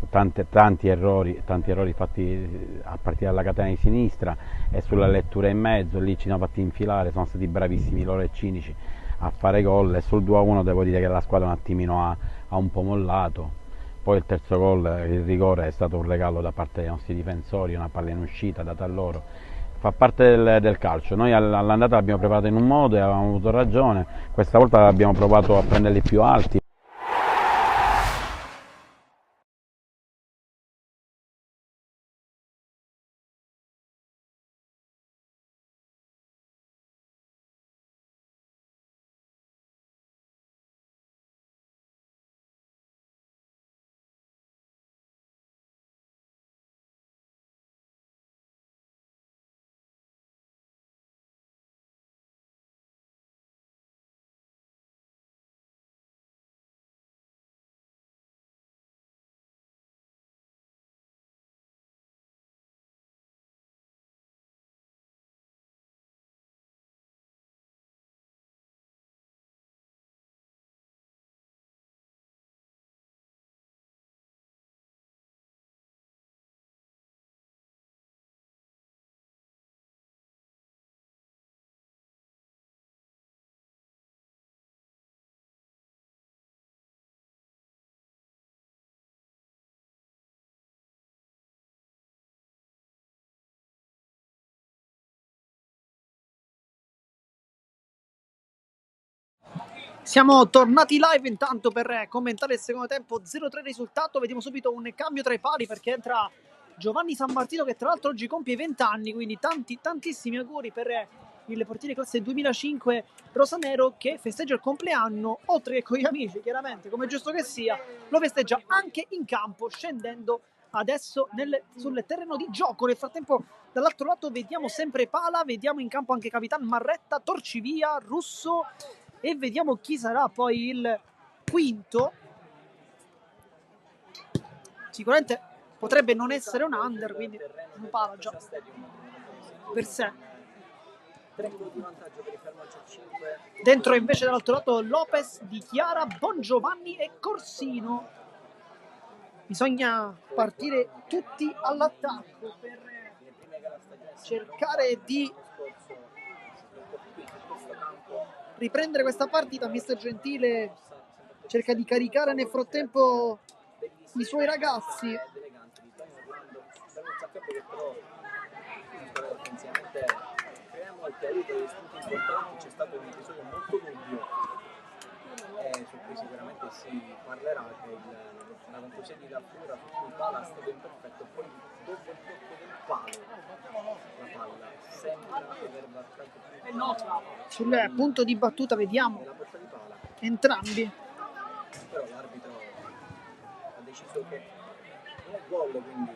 tanti errori fatti a partire dalla catena di sinistra e sulla lettura in mezzo. Lì ci siamo fatti infilare, sono stati bravissimi loro e cinici a fare gol, e sul 2-1 devo dire che la squadra un attimino ha un po' mollato. Poi il terzo gol, il rigore, è stato un regalo da parte dei nostri difensori, una palla in uscita data a loro. Fa parte del calcio. Noi all'andata l'abbiamo preparato in un modo e avevamo avuto ragione, questa volta abbiamo provato a prenderli più alti. Siamo tornati live intanto per commentare il secondo tempo. 0-3 risultato. Vediamo subito un cambio tra i pali, perché entra Giovanni San Martino, che tra l'altro oggi compie 20 anni, quindi tantissimi auguri per il portiere classe 2005 rosanero, che festeggia il compleanno, oltre che con gli amici, chiaramente, come giusto che sia, lo festeggia anche in campo, scendendo adesso sul terreno di gioco. Nel frattempo dall'altro lato vediamo sempre Pala, vediamo in campo anche Capitan Marretta, Torcivia, Russo, e vediamo chi sarà poi il quinto. Sicuramente potrebbe non essere un under, quindi un Pala già per sé. Dentro invece dall'altro lato Lopez, Di Chiara, Bongiovanni e Corsino. Bisogna partire tutti all'attacco per cercare di riprendere questa partita. Mister Gentile cerca di caricare nel frattempo i suoi ragazzi. C'è stato un episodio molto dubbio su cui sicuramente si parlerà, che la conclusione di D'Alfura su cui Pala è stato imperfetto, poi dopo il tocco del palo la palla sembra aver varcato Sul punto di battuta vediamo la porta di pala, entrambi. però l'arbitro ha deciso che non è gol, quindi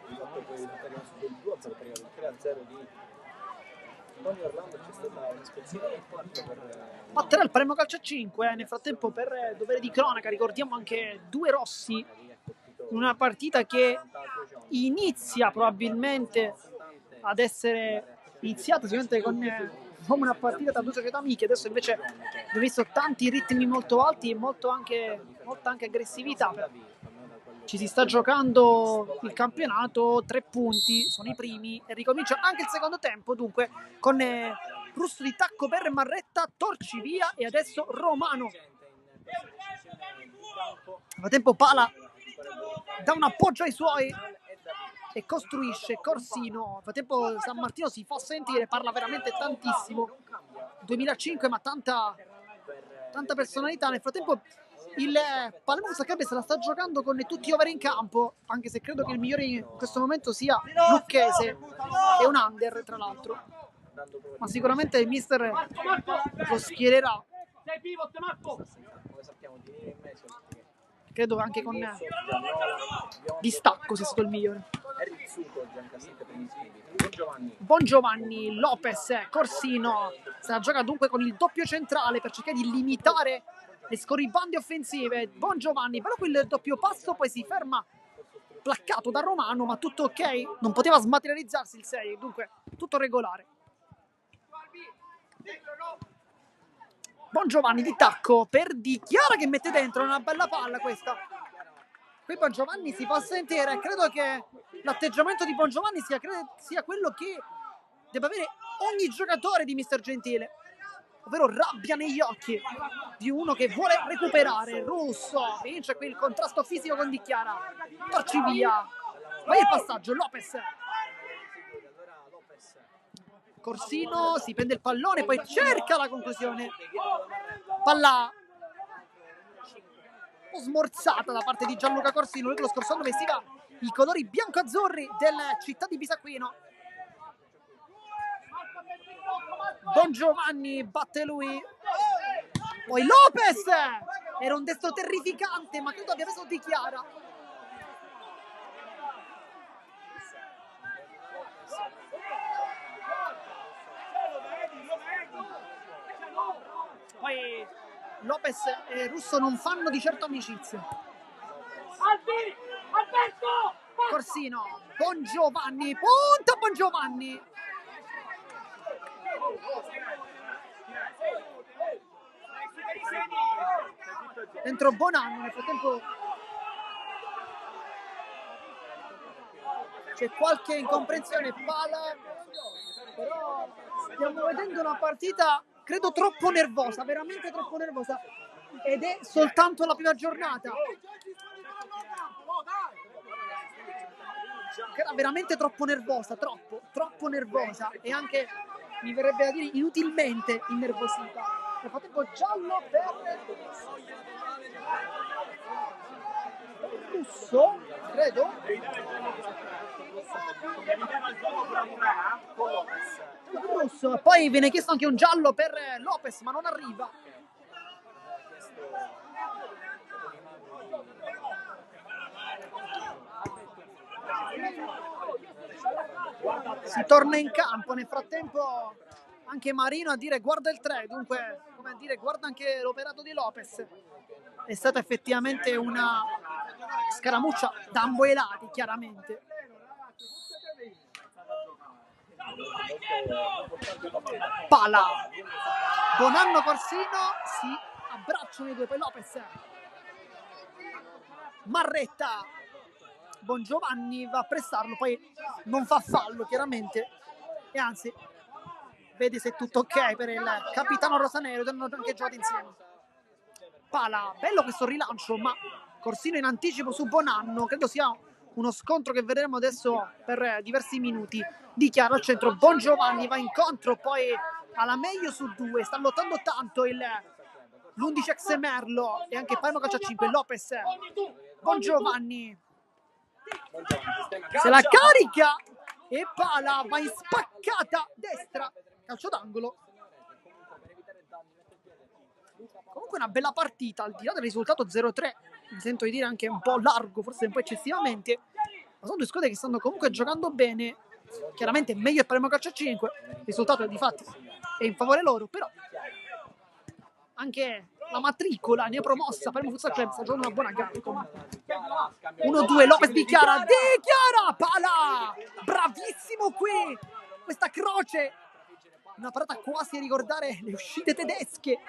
di fatto poi è rimasto del 2-0 perché il 3-0 di Tony Orlando. C'è stata una spezzina del quarto per Batterà il Palermo Calcio a 5. Nel frattempo, per dovere di cronaca, ricordiamo anche 2 rossi in una partita che inizia probabilmente ad essere iniziata sicuramente come una partita tra due società amiche. Adesso invece abbiamo visto tanti ritmi molto alti e molta anche aggressività. Ci si sta giocando il campionato, 3 punti, sono i primi e ricomincia anche il secondo tempo, dunque con Russo di tacco per Marretta, torci via e adesso Romano. Nel frattempo Pala dà un appoggio ai suoi e costruisce. Corsino, nel frattempo San Martino si fa sentire, parla veramente tantissimo, 2005 ma tanta personalità. Nel frattempo il Palermo Football Club se la sta giocando con tutti over in campo, anche se credo che il migliore in questo momento sia Lucchese, è un under tra l'altro, ma sicuramente il mister lo schiererà, credo anche con distacco sia stato il migliore. Buon Giovanni, Lopez, Corsino se la gioca dunque con il doppio centrale per cercare di limitare le scorribande offensive. Buon Giovanni, però quel doppio passo poi si ferma placcato da Romano, ma tutto ok, non poteva smaterializzarsi il 6, dunque tutto regolare. Buon Giovanni di tacco per Di Chiara che mette dentro, una bella palla questa. Qui Buon Giovanni si fa sentire, credo che l'atteggiamento di Buon Giovanni sia quello che deve avere ogni giocatore di Mister Gentile, ovvero rabbia negli occhi di uno che vuole recuperare. Russo vince qui il contrasto fisico con Di Chiara, torci via, vai il passaggio, Lopez, Corsino si prende il pallone, poi cerca la conclusione, palla un po' smorzata da parte di Gianluca Corsino, lui che lo scorso anno vestiva i colori bianco-azzurri del Città di Bisacquino. Don Giovanni batte lui, poi Lopez, era un destro terrificante ma credo abbia preso Di Chiara. Poi Lopez e Russo non fanno di certo amicizia. Corsino, Buon Giovanni, punta Buon Giovanni. Dentro Bonanno, nel frattempo c'è qualche incomprensione, Pala, però stiamo vedendo una partita credo troppo nervosa, veramente troppo nervosa, ed è soltanto la prima giornata. Era veramente troppo nervosa, troppo nervosa, e anche mi verrebbe da dire inutilmente innervosita. Nel frattempo giallo per Russo, credo. Russo, poi viene chiesto anche un giallo per Lopez, ma non arriva. Si torna in campo, nel frattempo anche Marino a dire guarda il 3, dunque come a dire guarda anche l'operato di Lopez. È stata effettivamente una scaramuccia da ambo i lati, chiaramente. Pala, Bonanno Corsino si abbracciano i due, poi Lopez, Marretta, Buon Giovanni va a pressarlo, poi non fa fallo chiaramente, e anzi vedi se è tutto ok per il capitano rosanero, hanno anche giocato insieme. Pala, bello questo rilancio, ma Corsino in anticipo su Bonanno, credo sia uno scontro che vedremo adesso per diversi minuti. Di Chiara al centro, Buon Giovanni va incontro poi alla meglio su 2, sta lottando tanto l'11 ex Merlo e anche Palermo Calcio a 5. Lopez, Buon Giovanni se la carica, e Pala va in spaccata destra, calcio d'angolo. Comunque una bella partita, al di là del risultato 0-3, mi sento di dire anche un po' largo, forse un po' eccessivamente, ma sono due squadre che stanno comunque giocando bene. Chiaramente meglio il Palermo Calcio a 5, il risultato è di fatti è in favore loro, però anche la matricola neopromossa Palermo Futsal Club sta giocando una buona gara. 1-2, Lopez dichiara, Pala, bravissimo qui, questa croce, una parata quasi a ricordare le uscite tedesche.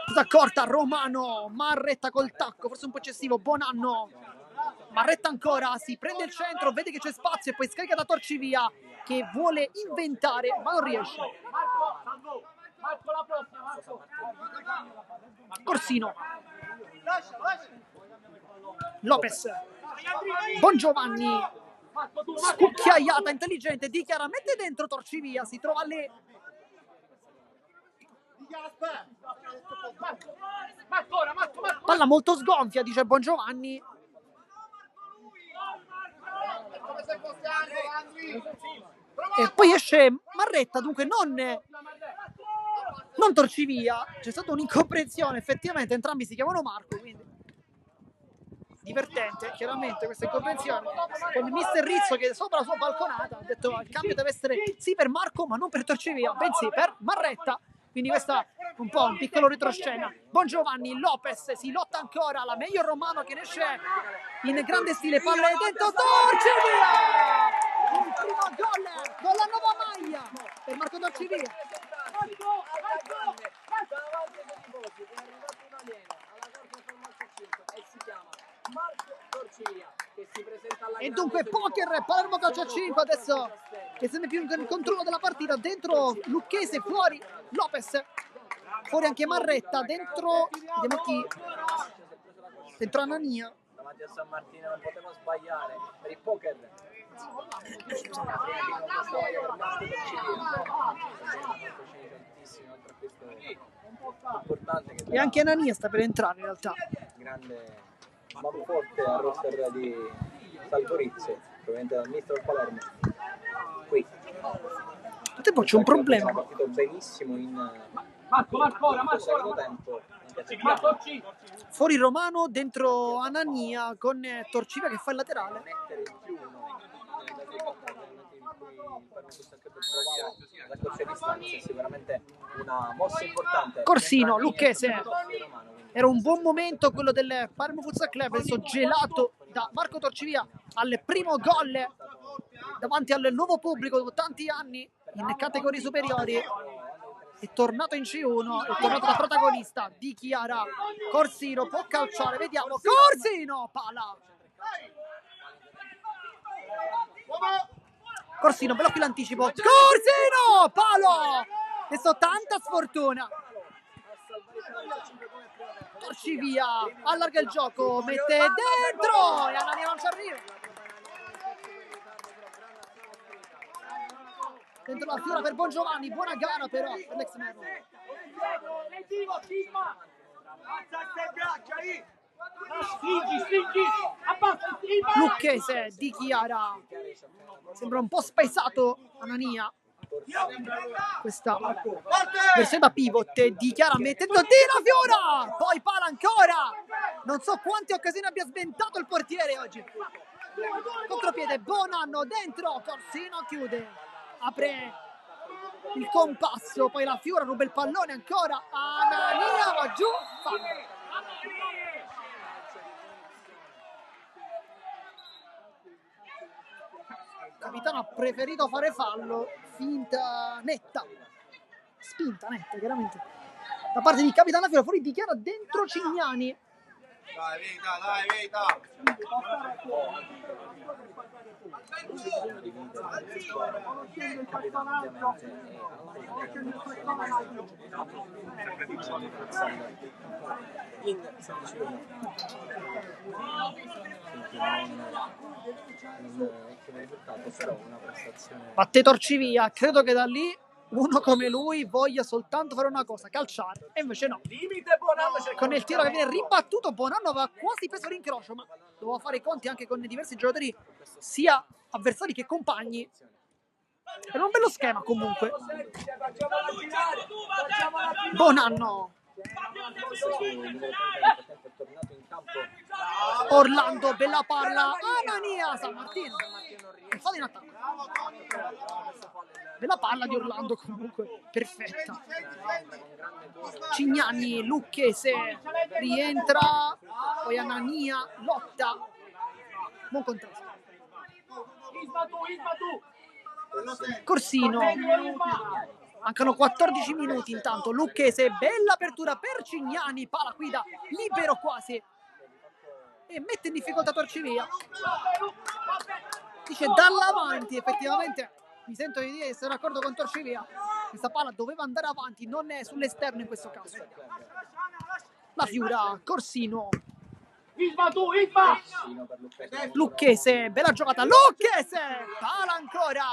Tutta corta, Romano, Marretta col tacco, forse un po' eccessivo, Bonanno, Marretta ancora, si prende il centro, vede che c'è spazio e poi scarica da Torcivia che vuole inventare ma non riesce. Corsino, Lopez, Bongiovanni, scucchiaiata intelligente, dichiara, mette dentro Torcivia, si trova lì. Palla molto sgonfia, dice Bongiovanni. E poi esce Marretta, dunque non Torcivia. C'è stata un'incomprensione, effettivamente entrambi si chiamano Marco, quindi divertente chiaramente questa incomprensione, con il mister Rizzo che sopra la sua balconata ha detto il cambio deve essere sì per Marco ma non per Torcivia, bensì per Marretta. Quindi questa è un po' un piccolo retroscena. Bongiovanni, Lopez, si lotta ancora, la meglio Romano che ne esce in grande stile, palla dentro, Torcivia! Il primo gol con la nuova maglia per Marco Torcivia. E dunque poker, Palermo Calcio a 5 adesso che sembra più in controllo della partita, dentro Lucchese, fuori Lopez, fuori anche Marretta, dentro vediamo chi, dentro Anania. Davanti a San Martino non poteva sbagliare per il poker. E anche Anania sta per entrare in realtà. Grande ma forte al roster di Salvorizzi, proveniente dal mister del Palermo. Qui Nel tempo c'è un problema. Ha partito benissimo in secondo tempo. Fuori Romano, dentro Anania con Torcivia che fa il laterale. La corsa a distanza è sicuramente una mossa importante. Corsino, Lucchese. Era un buon momento quello del Palermo Futsal Club, adesso gelato da Marco Torcivia al primo gol davanti al nuovo pubblico dopo tanti anni in categorie superiori. È tornato in C1, è tornato da protagonista, dichiara Corsino, può calciare, vediamo, Corsino, pala! Corsino, bello qui l'anticipo, Corsino, palo! Adesso tanta sfortuna. Torcivia, allarga il gioco, mette dentro e Anania non ci arriva. Dentro la fiora per Bongiovanni, buona gara però per l'ex Merlo. Lucchese dichiara, sembra un po' spaesato Anania. Questa versione da pivot, dichiara mettendo tira Fiora, poi pala ancora, non so quante occasioni abbia sventato il portiere oggi. Contropiede, Bonanno dentro, Corsino chiude, apre il compasso, poi la Fiora ruba il pallone ancora, Anania va giù, fallo. Capitano ha preferito fare fallo, finta netta, spinta netta chiaramente da parte di Capitano Fiora, fuori dichiara dentro Cignani. Dai Vita. Batte Torcivia, credo che da lì uno come lui voglia soltanto fare una cosa, calciare, e invece no. Con il tiro che viene ribattuto, Bonanno aveva quasi preso l'incrocio, ma doveva fare i conti anche con diversi giocatori, sia avversari che compagni. Era un bello schema comunque. Bonanno. Orlando, bella palla. Anania, San Martino. Infatti in attacco. Bella palla di Orlando comunque, perfetta. Cignani, Lucchese, rientra, poi Anania, lotta. Buon contrasto. Corsino. Mancano 14 minuti intanto. Lucchese, bella apertura per Cignani, pala qui da libero quasi. E mette in difficoltà Torcivia. Dice dall'avanti, effettivamente mi sento di dire, essere d'accordo con Torcivia. Questa palla doveva andare avanti, non è sull'esterno in questo caso. La Fiura, Corsino. Lucchese, bella giocata. Lucchese, pala ancora.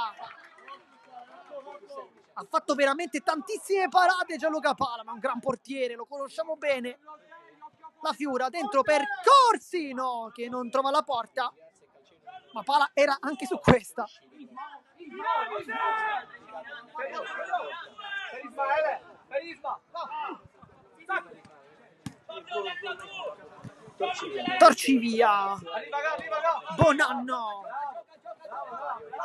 Ha fatto veramente tantissime parate Gianluca Pala, ma è un gran portiere, lo conosciamo bene. La Fiura dentro per Corsino che non trova la porta, ma Pala era anche su questa. Torcivia, Bonanno,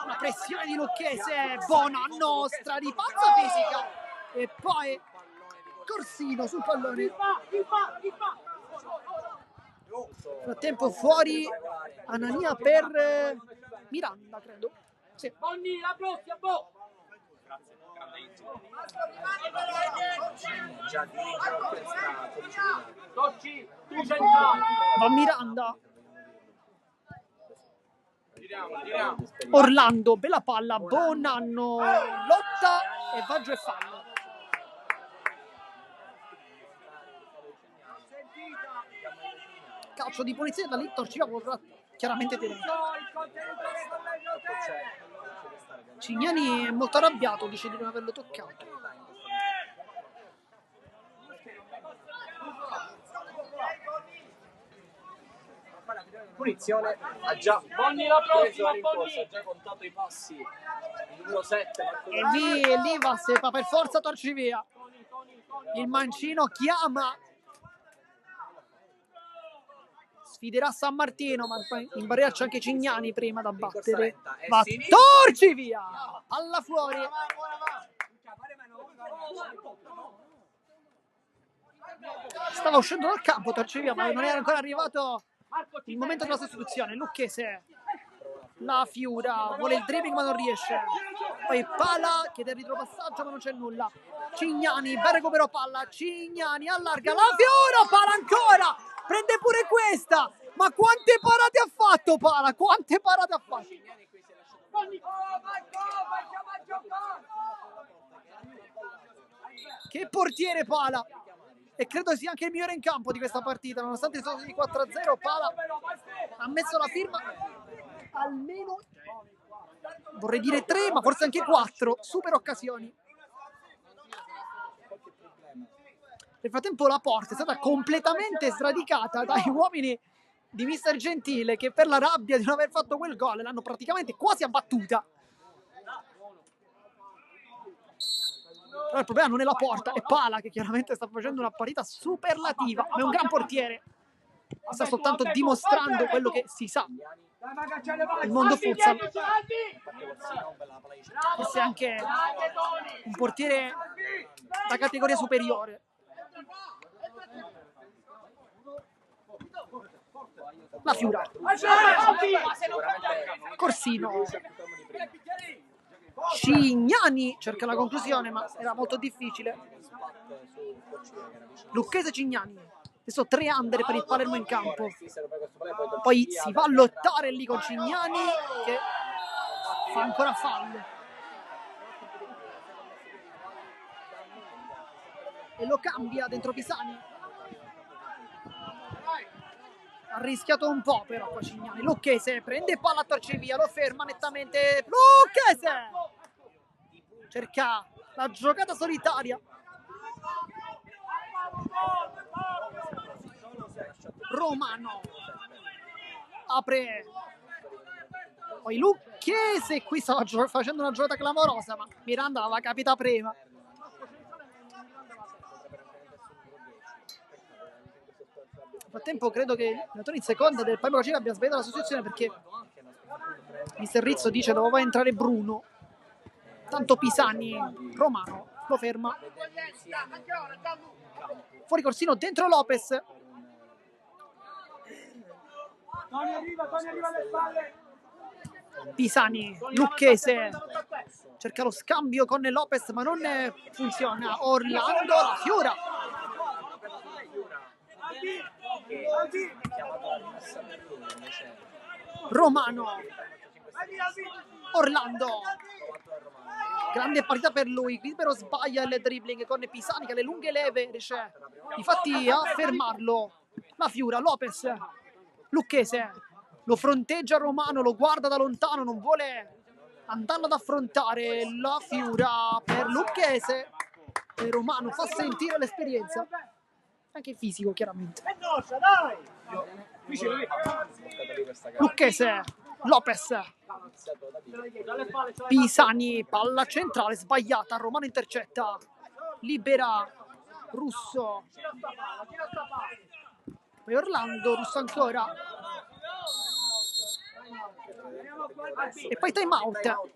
una pressione di Lucchese, Bonanno, stradipazza fisica, e poi Corsino sul pallone. Frattempo fuori Anania per Miranda, credo. Sì. Va Miranda. Orlando, bella palla, Bonanno, lotta e va giù e fallo. Calcio di punizione, da lì Torcivia vorrà chiaramente tenere. Cignani è molto arrabbiato, dice di non averlo toccato. Punizione, ha già preso la rincorsa, ha già contato i passi. Il numero 7 e lì va per forza Torcivia. Il mancino chiama, sfiderà San Martino, ma in barriera c'è anche Cignani prima da battere. Va Torcivia, palla fuori. Stava uscendo dal campo Torcivia, ma non era ancora arrivato il momento della sostituzione. Lucchese, la Fiura, vuole il dribbling ma non riesce. Poi Pala chiede il ritropassaggio ma non c'è nulla. Cignani, bel recupero palla, Cignani allarga, la Fiura, Pala ancora, prende pure questa. Ma quante parate ha fatto Pala? Quante parate ha fatto? Che portiere Pala! E credo sia anche il migliore in campo di questa partita, nonostante il risultato di 4-0. Pala ha messo la firma almeno, vorrei dire 3, ma forse anche 4 super occasioni. Nel frattempo la porta è stata completamente sradicata dai uomini di Mister Gentile, che per la rabbia di non aver fatto quel gol l'hanno praticamente quasi abbattuta. Però il problema non è la porta, è Pala che chiaramente sta facendo una partita superlativa, ma è un gran portiere. Sta soltanto dimostrando quello che si sa. Il mondo futsal. Forse anche un portiere da categoria superiore. La Fiura. Corsino. Cignani cerca la conclusione, ma era molto difficile. Lucchese Cignani. Adesso 3 under per il Palermo in campo. Poi si va a lottare lì con Cignani che fa ancora fallo. E lo cambia dentro Pisani. Ha rischiato un po' però qua Cignani. Lucchese prende palla a Torcivia, lo ferma nettamente. Lucchese cerca La giocata solitaria. Romano apre, poi Lucchese qui stava facendo una giocata clamorosa, ma Miranda l'aveva capita prima. Nel frattempo credo che l'allenatore in seconda del Palmero Civica abbia sbagliato la sostituzione, perché mister Rizzo dice doveva entrare Bruno, tanto Pisani. Romano lo ferma. Fuori Corsino, dentro Lopez. Tony arriva alle spalle. Pisani, Lucchese cerca lo scambio con Lopez, ma non funziona. Orlando, la Fiora. Romano, Orlando, grande partita per lui. Qui però sbaglia il dribbling con Pisani che alle lunghe leve riesce infatti a fermarlo. La Fiora, Lopez, Lucchese lo fronteggia Romano, lo guarda da lontano, non vuole andarlo ad affrontare. La Fiora per Lucchese e Romano fa sentire l'esperienza, anche fisico chiaramente. Lucchese, Lopez, Pisani, palla centrale sbagliata, Romano intercetta, libera Russo, poi Orlando, Russo ancora, e poi time out.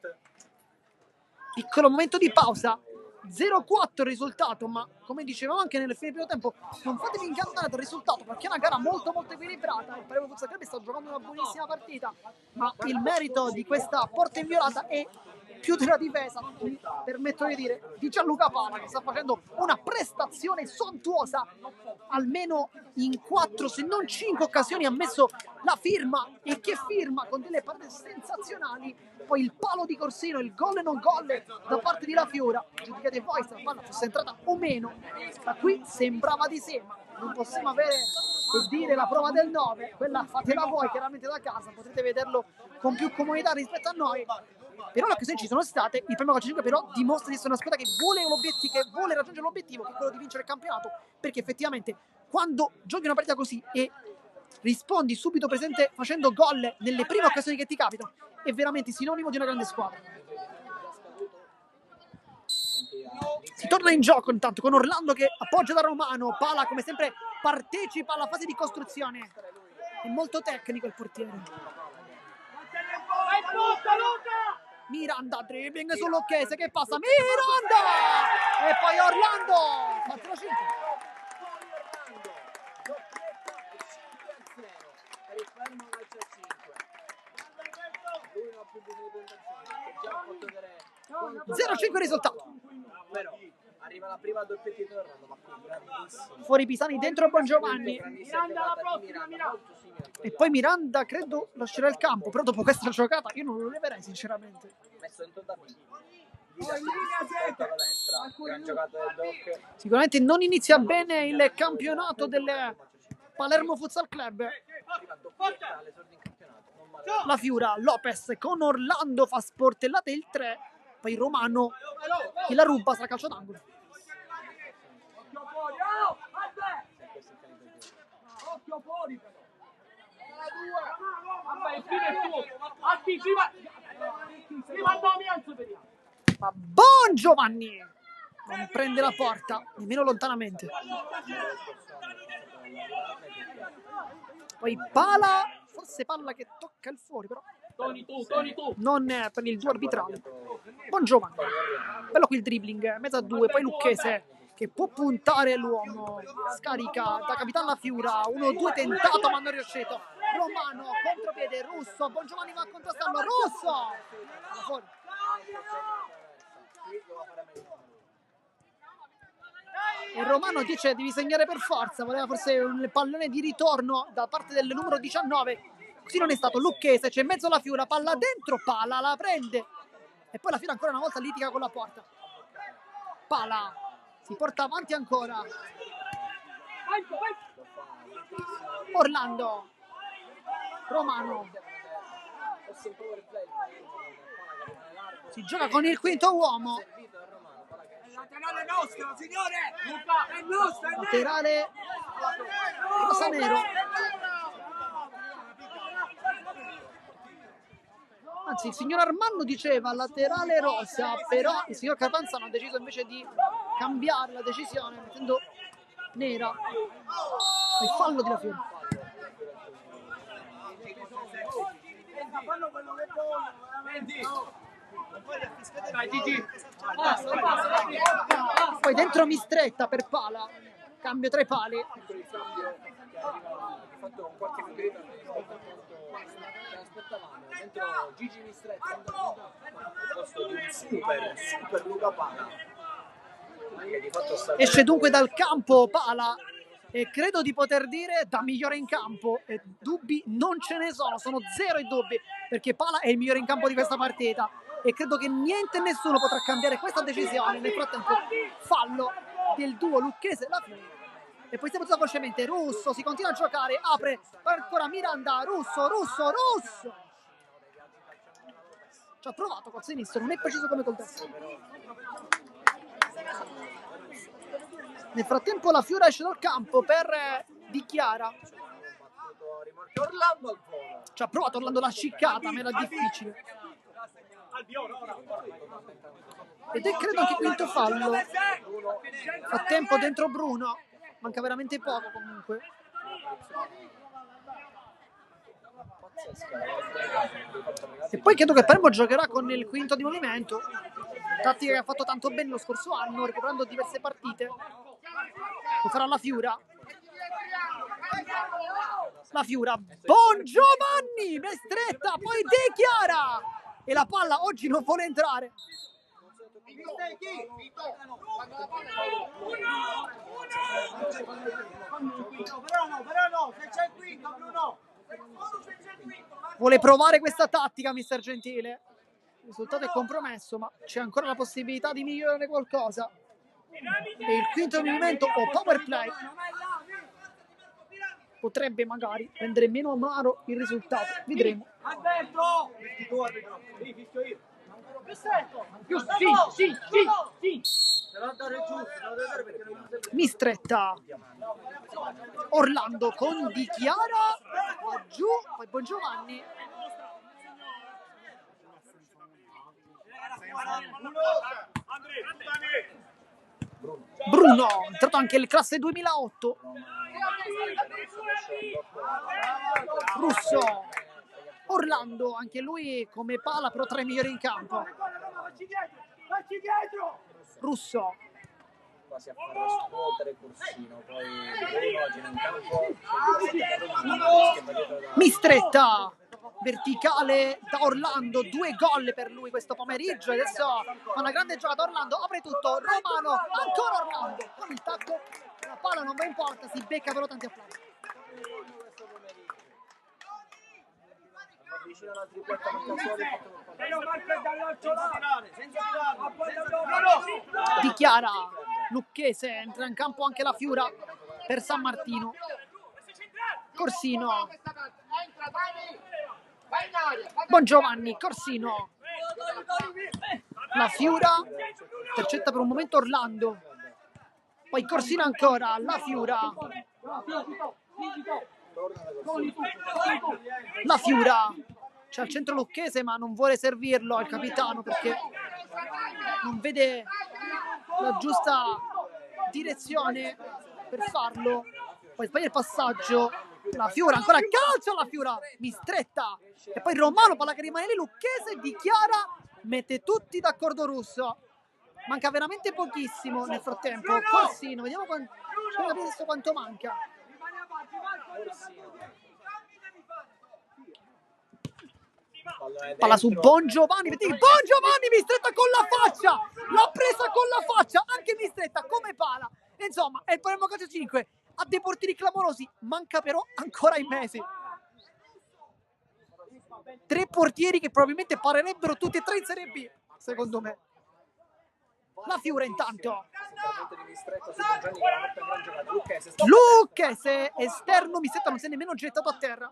Piccolo momento di pausa. 0-4 il risultato, ma come dicevamo anche nel fine del primo tempo, non fatevi ingannare dal risultato, perché è una gara molto molto equilibrata. Il Palermo Futsal Club sta giocando una buonissima partita, ma il merito di questa porta inviolata è più della difesa, mi permetto di dire, di Gianluca Pala, che sta facendo una prestazione sontuosa. Almeno in 4 se non 5 occasioni ha messo la firma, e che firma, con delle parate sensazionali. Poi il palo di Corsino, il gol e non gol da parte di La Fiora. Giudicate voi se la palla fosse entrata o meno. Da qui sembrava di sé, ma non possiamo avere che dire la prova del 9. Quella fatela voi chiaramente da casa, potrete vederlo con più comodità rispetto a noi. Però le occasioni ci sono state. Il primo calcio 5 però dimostra di essere una squadra che vuole raggiungere l'obiettivo, che è quello di vincere il campionato, perché effettivamente quando giochi una partita così e rispondi subito presente facendo gol nelle prime occasioni che ti capitano, è veramente sinonimo di una grande squadra. Si torna in gioco intanto con Orlando che appoggia da Romano. Pala come sempre partecipa alla fase di costruzione, è molto tecnico il portiere. Miranda, dribbling su Lucchese che passa, Miranda! E poi Orlando, 4-5. Per il Palermo calcio a 5. Lui non ha più bisogno di puntazione, già 0-5 risultato. però arriva la prima doppietta di Orlando, ma qui grandissimo. Fuori Pisani, dentro Bongiovanni. E poi Miranda credo lascerà il campo, però dopo questa giocata io non lo leverei sinceramente. Messo dentro da Sicuramente non inizia bene il campionato del Palermo Futsal Club. La Fiora, Lopez con Orlando fa sportellate il 3, poi Romano che la ruba, sarà calcio d'angolo. Occhio fuori. Ma Bongiovanni non prende la porta nemmeno lontanamente. Poi Pala, forse palla che tocca il fuori, però non per il duo arbitrale. Bongiovanni, bello qui il dribbling, mezzo a due, poi Lucchese che può puntare l'uomo, scarica da capitano La Fiora, 1-2 tentato ma non riuscito. Romano, contropiede, Russo, Bongiovanni va a contrastarlo, Russo! Fuori. E Romano dice devi segnare per forza, voleva forse un pallone di ritorno da parte del numero 19, così non è stato. Lucchese, c'è in mezzo La Fiora, palla dentro, Pala la prende e poi La Fiora ancora una volta litiga con la porta. Pala si porta avanti ancora, Orlando, Romano si gioca con il quinto uomo. Laterale rosa-nero. Anzi, il signor Armando diceva laterale rosa, però il signor Capanzano ha deciso invece di cambiare la decisione mettendo nera. Il fallo di La Fiora. Poi dentro Mistretta per Pala, cambio tra i pali. Fatto qualche minuto ci aspettavamo dentro Gigi Mistretta al posto di un super Luca Pala, che di fatto sta Esce dunque dal campo Pala e credo di poter dire da migliore in campo, e dubbi non ce ne sono 0 i dubbi, perché Pala è il migliore in campo di questa partita e credo che niente e nessuno potrà cambiare questa decisione. Nel frattempo fallo del duo Lucchese La Fiora. E poi siamo velocemente Russo, si continua a giocare, apre ancora Miranda, Russo. Ci ha provato col sinistro, non è preciso come col destro. Nel frattempo La Fiora esce dal campo per Dichiara. Orlando al volo. Ci ha provato Orlando la sciccata, ma era difficile. Ed è credo anche quinto fallo. Frattempo dentro Bruno. Manca veramente poco comunque. E poi credo che Palermo giocherà con il quinto di movimento, tattica che ha fatto tanto bene lo scorso anno, recuperando diverse partite. Lo farà La Fiora. La Fiora, Bon Giovanni, Mistretta, poi Dichiara. E la palla oggi non vuole entrare. Vuole provare questa tattica mister Gentile. Il risultato è compromesso, ma c'è ancora la possibilità di migliorare qualcosa. E il quinto movimento o power play potrebbe magari rendere meno amaro il risultato. Vedremo. Mistretta, Orlando con Dichiara, va giù, poi Bon Giovanni. Bruno, è entrato anche il classe 2008. Russo, Orlando, anche lui come pala, però tra i migliori in campo. Russo, quasi a far scuotere Corsino, poi Bruno oggi in campo Mistretta, verticale da Orlando, 2 gol per lui questo pomeriggio. Adesso fa una grande giocata Orlando, apre tutto, Romano, ancora Orlando con il tacco, la palla non va in porta, si becca però tanti applausi. Dichiara, Lucchese, entra in campo anche La Fiora per San Martino. Corsino, Bon Giovanni, Corsino, La Fiora, intercetta per un momento Orlando, poi Corsino ancora, La Fiora, La Fiora, c'è al centro Lucchese ma non vuole servirlo al capitano perché non vede la giusta direzione per farlo. Poi sbaglia il passaggio, La Fiora, ancora calcio alla Fiora, Mistretta, e poi Romano, palla che rimane lì, Lucchese, Dichiara, mette tutti d'accordo Russo. Manca veramente pochissimo nel frattempo. Corsino, vediamo quanto manca. Palla su Bon Giovanni, Bon Giovanni, Mistretta con la faccia, l'ha presa con la faccia, anche Mistretta come pala. Insomma, è il Palermo Calcio 5, ha dei portieri clamorosi, manca però ancora in mesi. 3 portieri che probabilmente parerebbero tutti e 3 in Serie B, secondo me. La Fiora intanto. Lucchese, esterno, Mistretta non si è nemmeno gettato a terra.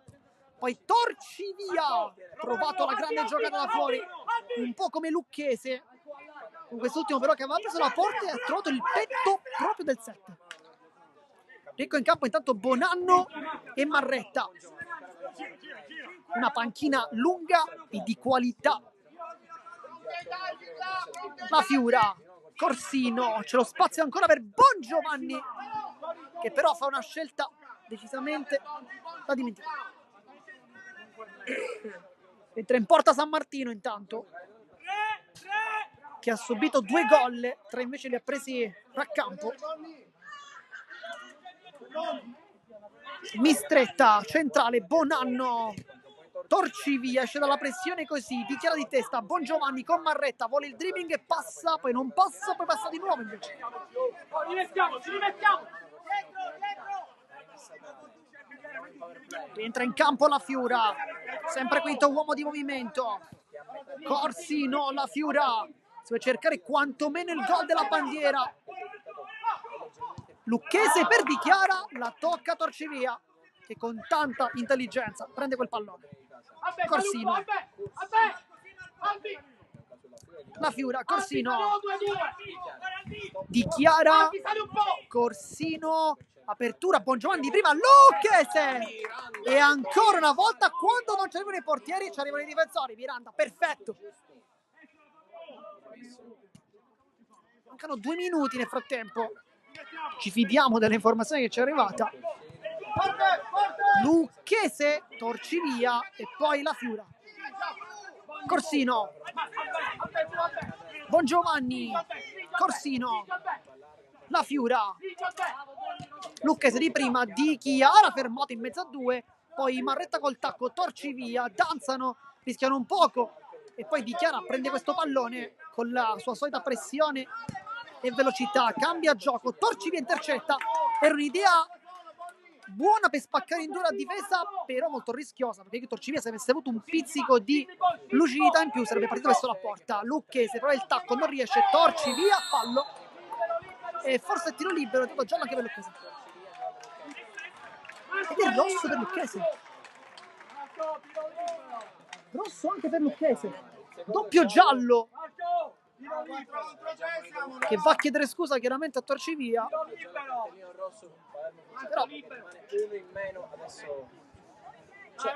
Poi torci via, provato la grande giocata da fuori, un po' come Lucchese. con quest'ultimo però che aveva preso la porta e ha trovato il petto proprio del 7. Ricco in campo intanto Bonanno e Marretta. Una panchina lunga e di qualità. La Fiura, Corsino, c'è lo spazio ancora per Bongiovanni, che però fa una scelta decisamente da dimenticare. Entra in porta San Martino intanto, che ha subito 2 gol, 3 invece li ha presi Raccampo. Mistretta, centrale, Bonanno, Torcivia, esce dalla pressione così, dichiara di testa, Bongiovanni con Marretta, vuole il dribbling e passa, poi non passa, poi passa di nuovo invece. Ci rimettiamo! Entra in campo la Fiura, sempre quinto uomo di movimento. Corsino, la Fiura, si vuole cercare quantomeno il gol della bandiera. Lucchese per Dichiara, la tocca Torcivia, che con tanta intelligenza prende quel pallone. Corsino, la Fiura, Corsino, Dichiara, Corsino, apertura, Bongiovanni prima, Lucchese! E ancora una volta, quando non ci arrivano i portieri, ci arrivano i difensori. Miranda, perfetto. Mancano 2 minuti nel frattempo. Ci fidiamo delle informazioni che ci è arrivata. Lucchese, Torcivia e poi la Fiura. Corsino, Bongiovanni, Corsino, la Fiura, Lucchese di prima, Di Chiara fermato in mezzo a 2, poi Marretta col tacco, Torcivia, danzano, rischiano un poco e poi Di Chiara prende questo pallone con la sua solita pressione e velocità, cambia gioco, Torcivia intercetta, era un'idea buona per spaccare in due la difesa, però molto rischiosa, perché Torcivia se avesse avuto un pizzico di lucidità in più sarebbe partito verso la porta. Lucchese prova il tacco, non riesce, Torcivia, fallo e forse tiro libero, tipo giallo anche per Lucchese ed è rosso per Lucchese, rosso anche per Lucchese, doppio giallo che va a chiedere scusa chiaramente a Torcivia, però in meno adesso che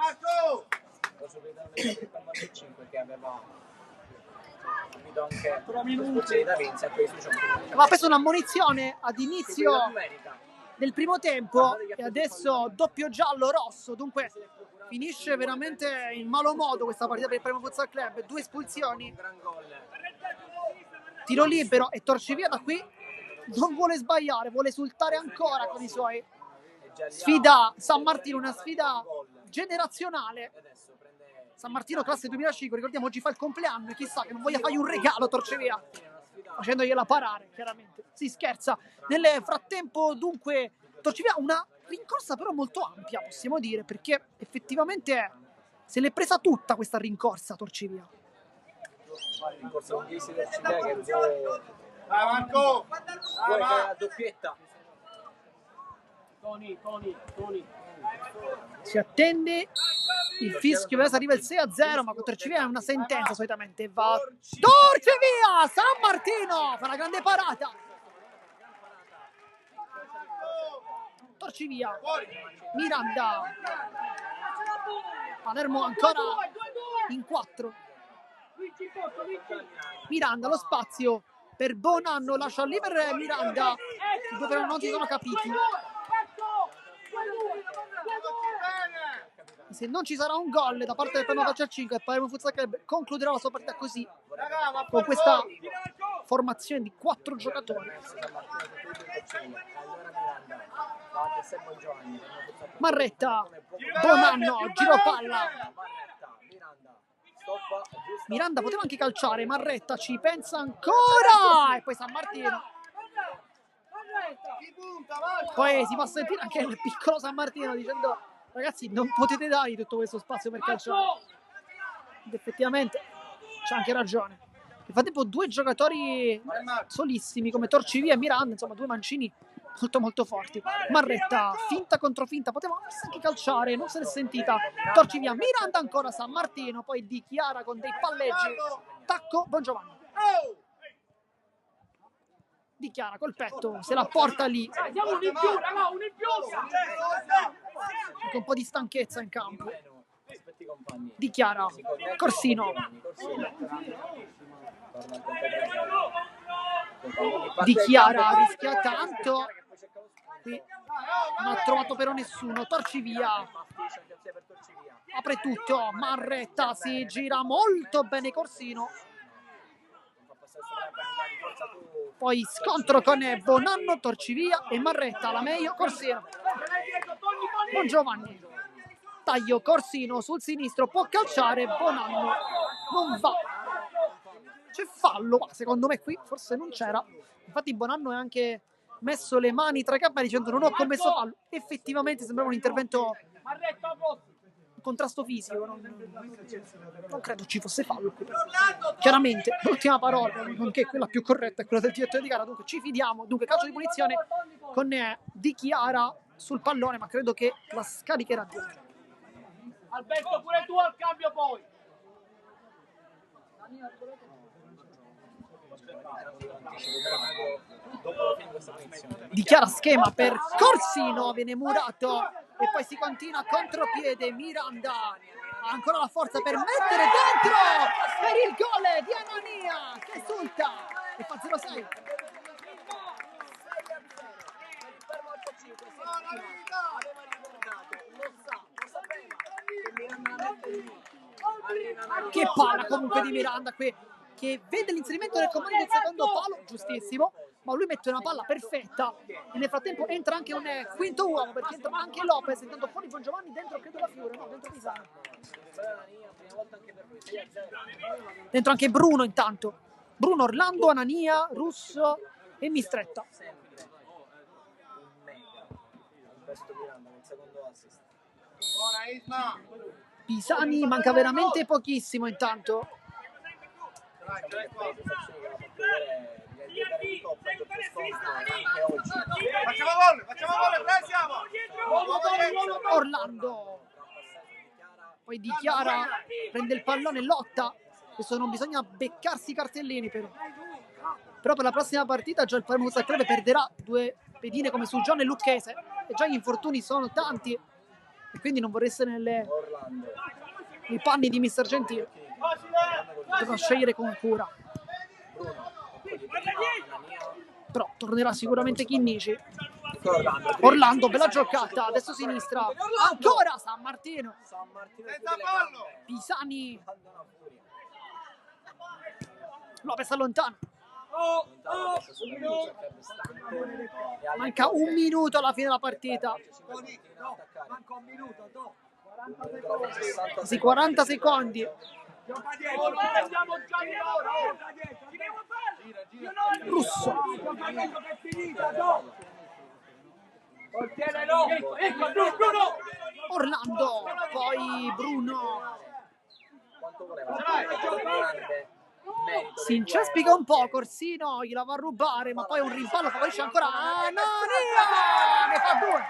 aveva capito anche da Vinci, aveva preso un'ammonizione ad inizio del primo tempo e adesso doppio giallo rosso, dunque finisce veramente in malo modo questa partita per il Palermo Futsal Club, 2 espulsioni, tiro libero e Torcivia da qui non vuole sbagliare, vuole esultare ancora con i suoi. Sfida San Martino, una sfida generazionale. San Martino classe 2005, ricordiamo oggi fa il compleanno e chissà che non voglia fargli un regalo Torcivia, facendogliela parare, chiaramente. Si scherza. Nel frattempo, dunque, Torcivia ha una rincorsa però molto ampia, possiamo dire, perché effettivamente se l'è presa tutta questa rincorsa Torcivia. Rincorsa lunghissima Torcivia che vuole Marco! la doppietta. Toni. Si attende il fischio, adesso arriva il 6-0, ma con Torcivia è una sentenza solitamente. Va Torcivia, San Martino fa una grande parata. Torcivia, Miranda, Palermo ancora in 4. Miranda, lo spazio per Bonanno, lascia lì per Miranda, i due però non si sono capiti. Se non ci sarà un gol da parte del Palermo Calcio 5, il Palermo Futsal Club concluderà la sua partita così, con questa formazione di 4 giocatori. Marretta, Bonanno, giro palla. Miranda poteva anche calciare, Marretta ci pensa ancora e poi San Martino. Poi si fa sentire anche il piccolo San Martino dicendo: ragazzi, non potete dargli tutto questo spazio per calciare. Ed effettivamente c'ha anche ragione. Nel frattempo 2 giocatori solissimi come Torcivia e Miranda, insomma 2 mancini molto molto forti. Marretta, finta contro finta, poteva anche calciare, non se l'è sentita. Torcivia, Miranda ancora, San Martino, poi Di Chiara con dei palleggi. Tacco, Bongiovanni. Di Chiara col petto, se la porta lì. Siamo un in più, raga, un in più! Con un po' di stanchezza in campo. Aspetti i compagni. Di Chiara, Corsino. Di Chiara rischia tanto. Qui non ha trovato però nessuno. Torci via. Apre tutto. Marretta si gira molto bene Corsino. Poi scontro con Bonanno, torci via e Marretta, la meglio Corsino. Buon Giovanni. Taglio Corsino sul sinistro, può calciare, Bonanno non va. C'è fallo, ma secondo me qui forse non c'era. Infatti Bonanno è anche messo le mani tra i capelli dicendo non ho commesso fallo. Effettivamente sembrava un intervento, un contrasto fisico, non credo ci fosse fallo qui. Chiaramente l'ultima parola, nonché quella più corretta, è quella del direttore di gara, dunque ci fidiamo. Dunque calcio di punizione con Di Chiara sul pallone, ma credo che la scaricherà dietro. Alberto, pure tu al cambio poi. Di Chiara schema per Corsino, viene murato e poi si continua contropiede. Miranda ha ancora la forza per mettere dentro per il gol di Anania che esulta e fa 0-6. Che palla comunque di Miranda qui, che vede l'inserimento del comando del secondo palo, giustissimo, ma lui mette una palla perfetta e nel frattempo entra anche un quinto uomo, perché entra anche Lopez, intanto fuori Buon Giovanni, dentro credo la Fiore, no, dentro Pisano. Dentro anche Bruno intanto. Bruno, Orlando, Anania, Russo e Mistretta. Pisani manca veramente pochissimo intanto. Facciamo gol, siamo! Orlando. Poi Di Chiara prende il pallone e lotta. Adesso non bisogna beccarsi i cartellini però per la prossima partita già il Palermo Futsal Club perderà due pedine come su John e Lucchese e già gli infortuni sono tanti e quindi non vorrei essere nei panni di Mister Gentile. Devono scegliere con cura, però tornerà sicuramente Chinnici. Orlando, bella giocata, adesso sinistra, ancora San Martino. Pisani, Lopez allontana. Manca un minuto alla fine della partita. Sì, 40 secondi. Russo. Orlando, poi Bruno. Si incespica un po', Corsino gliela va a rubare, ma poi un rimpallo favorisce ancora Anania, ne fa due.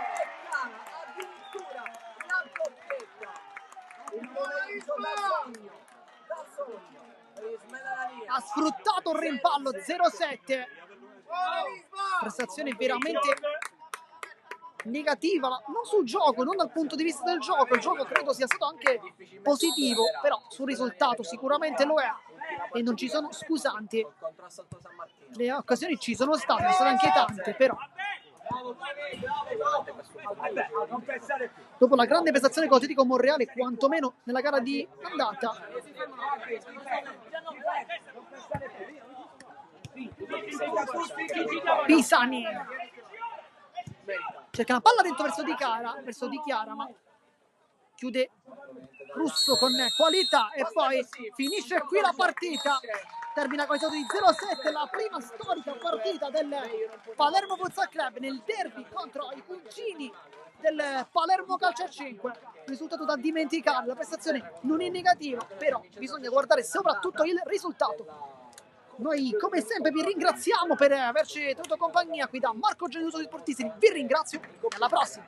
Ha sfruttato un rimpallo 0-7. Prestazione veramente negativa, non sul gioco, non dal punto di vista del gioco. Il gioco credo sia stato anche positivo, però sul risultato sicuramente lo è e non ci sono scusanti. Le occasioni ci sono state anche tante, però dopo la grande prestazione con Atletico Monreale, quantomeno nella gara di andata, Pisani cerca una palla dentro verso Di Chiara, ma chiude Russo con qualità e poi finisce qui la partita. Termina con il risultato di 0-7 la prima storica partita del Palermo Futsal Club nel derby contro i cugini del Palermo Calcio a 5. Risultato da dimenticare, la prestazione non è negativa, però bisogna guardare soprattutto il risultato. Noi come sempre vi ringraziamo per averci tenuto compagnia qui da Marco Genuso di Sportissimi. Vi ringrazio e alla prossima.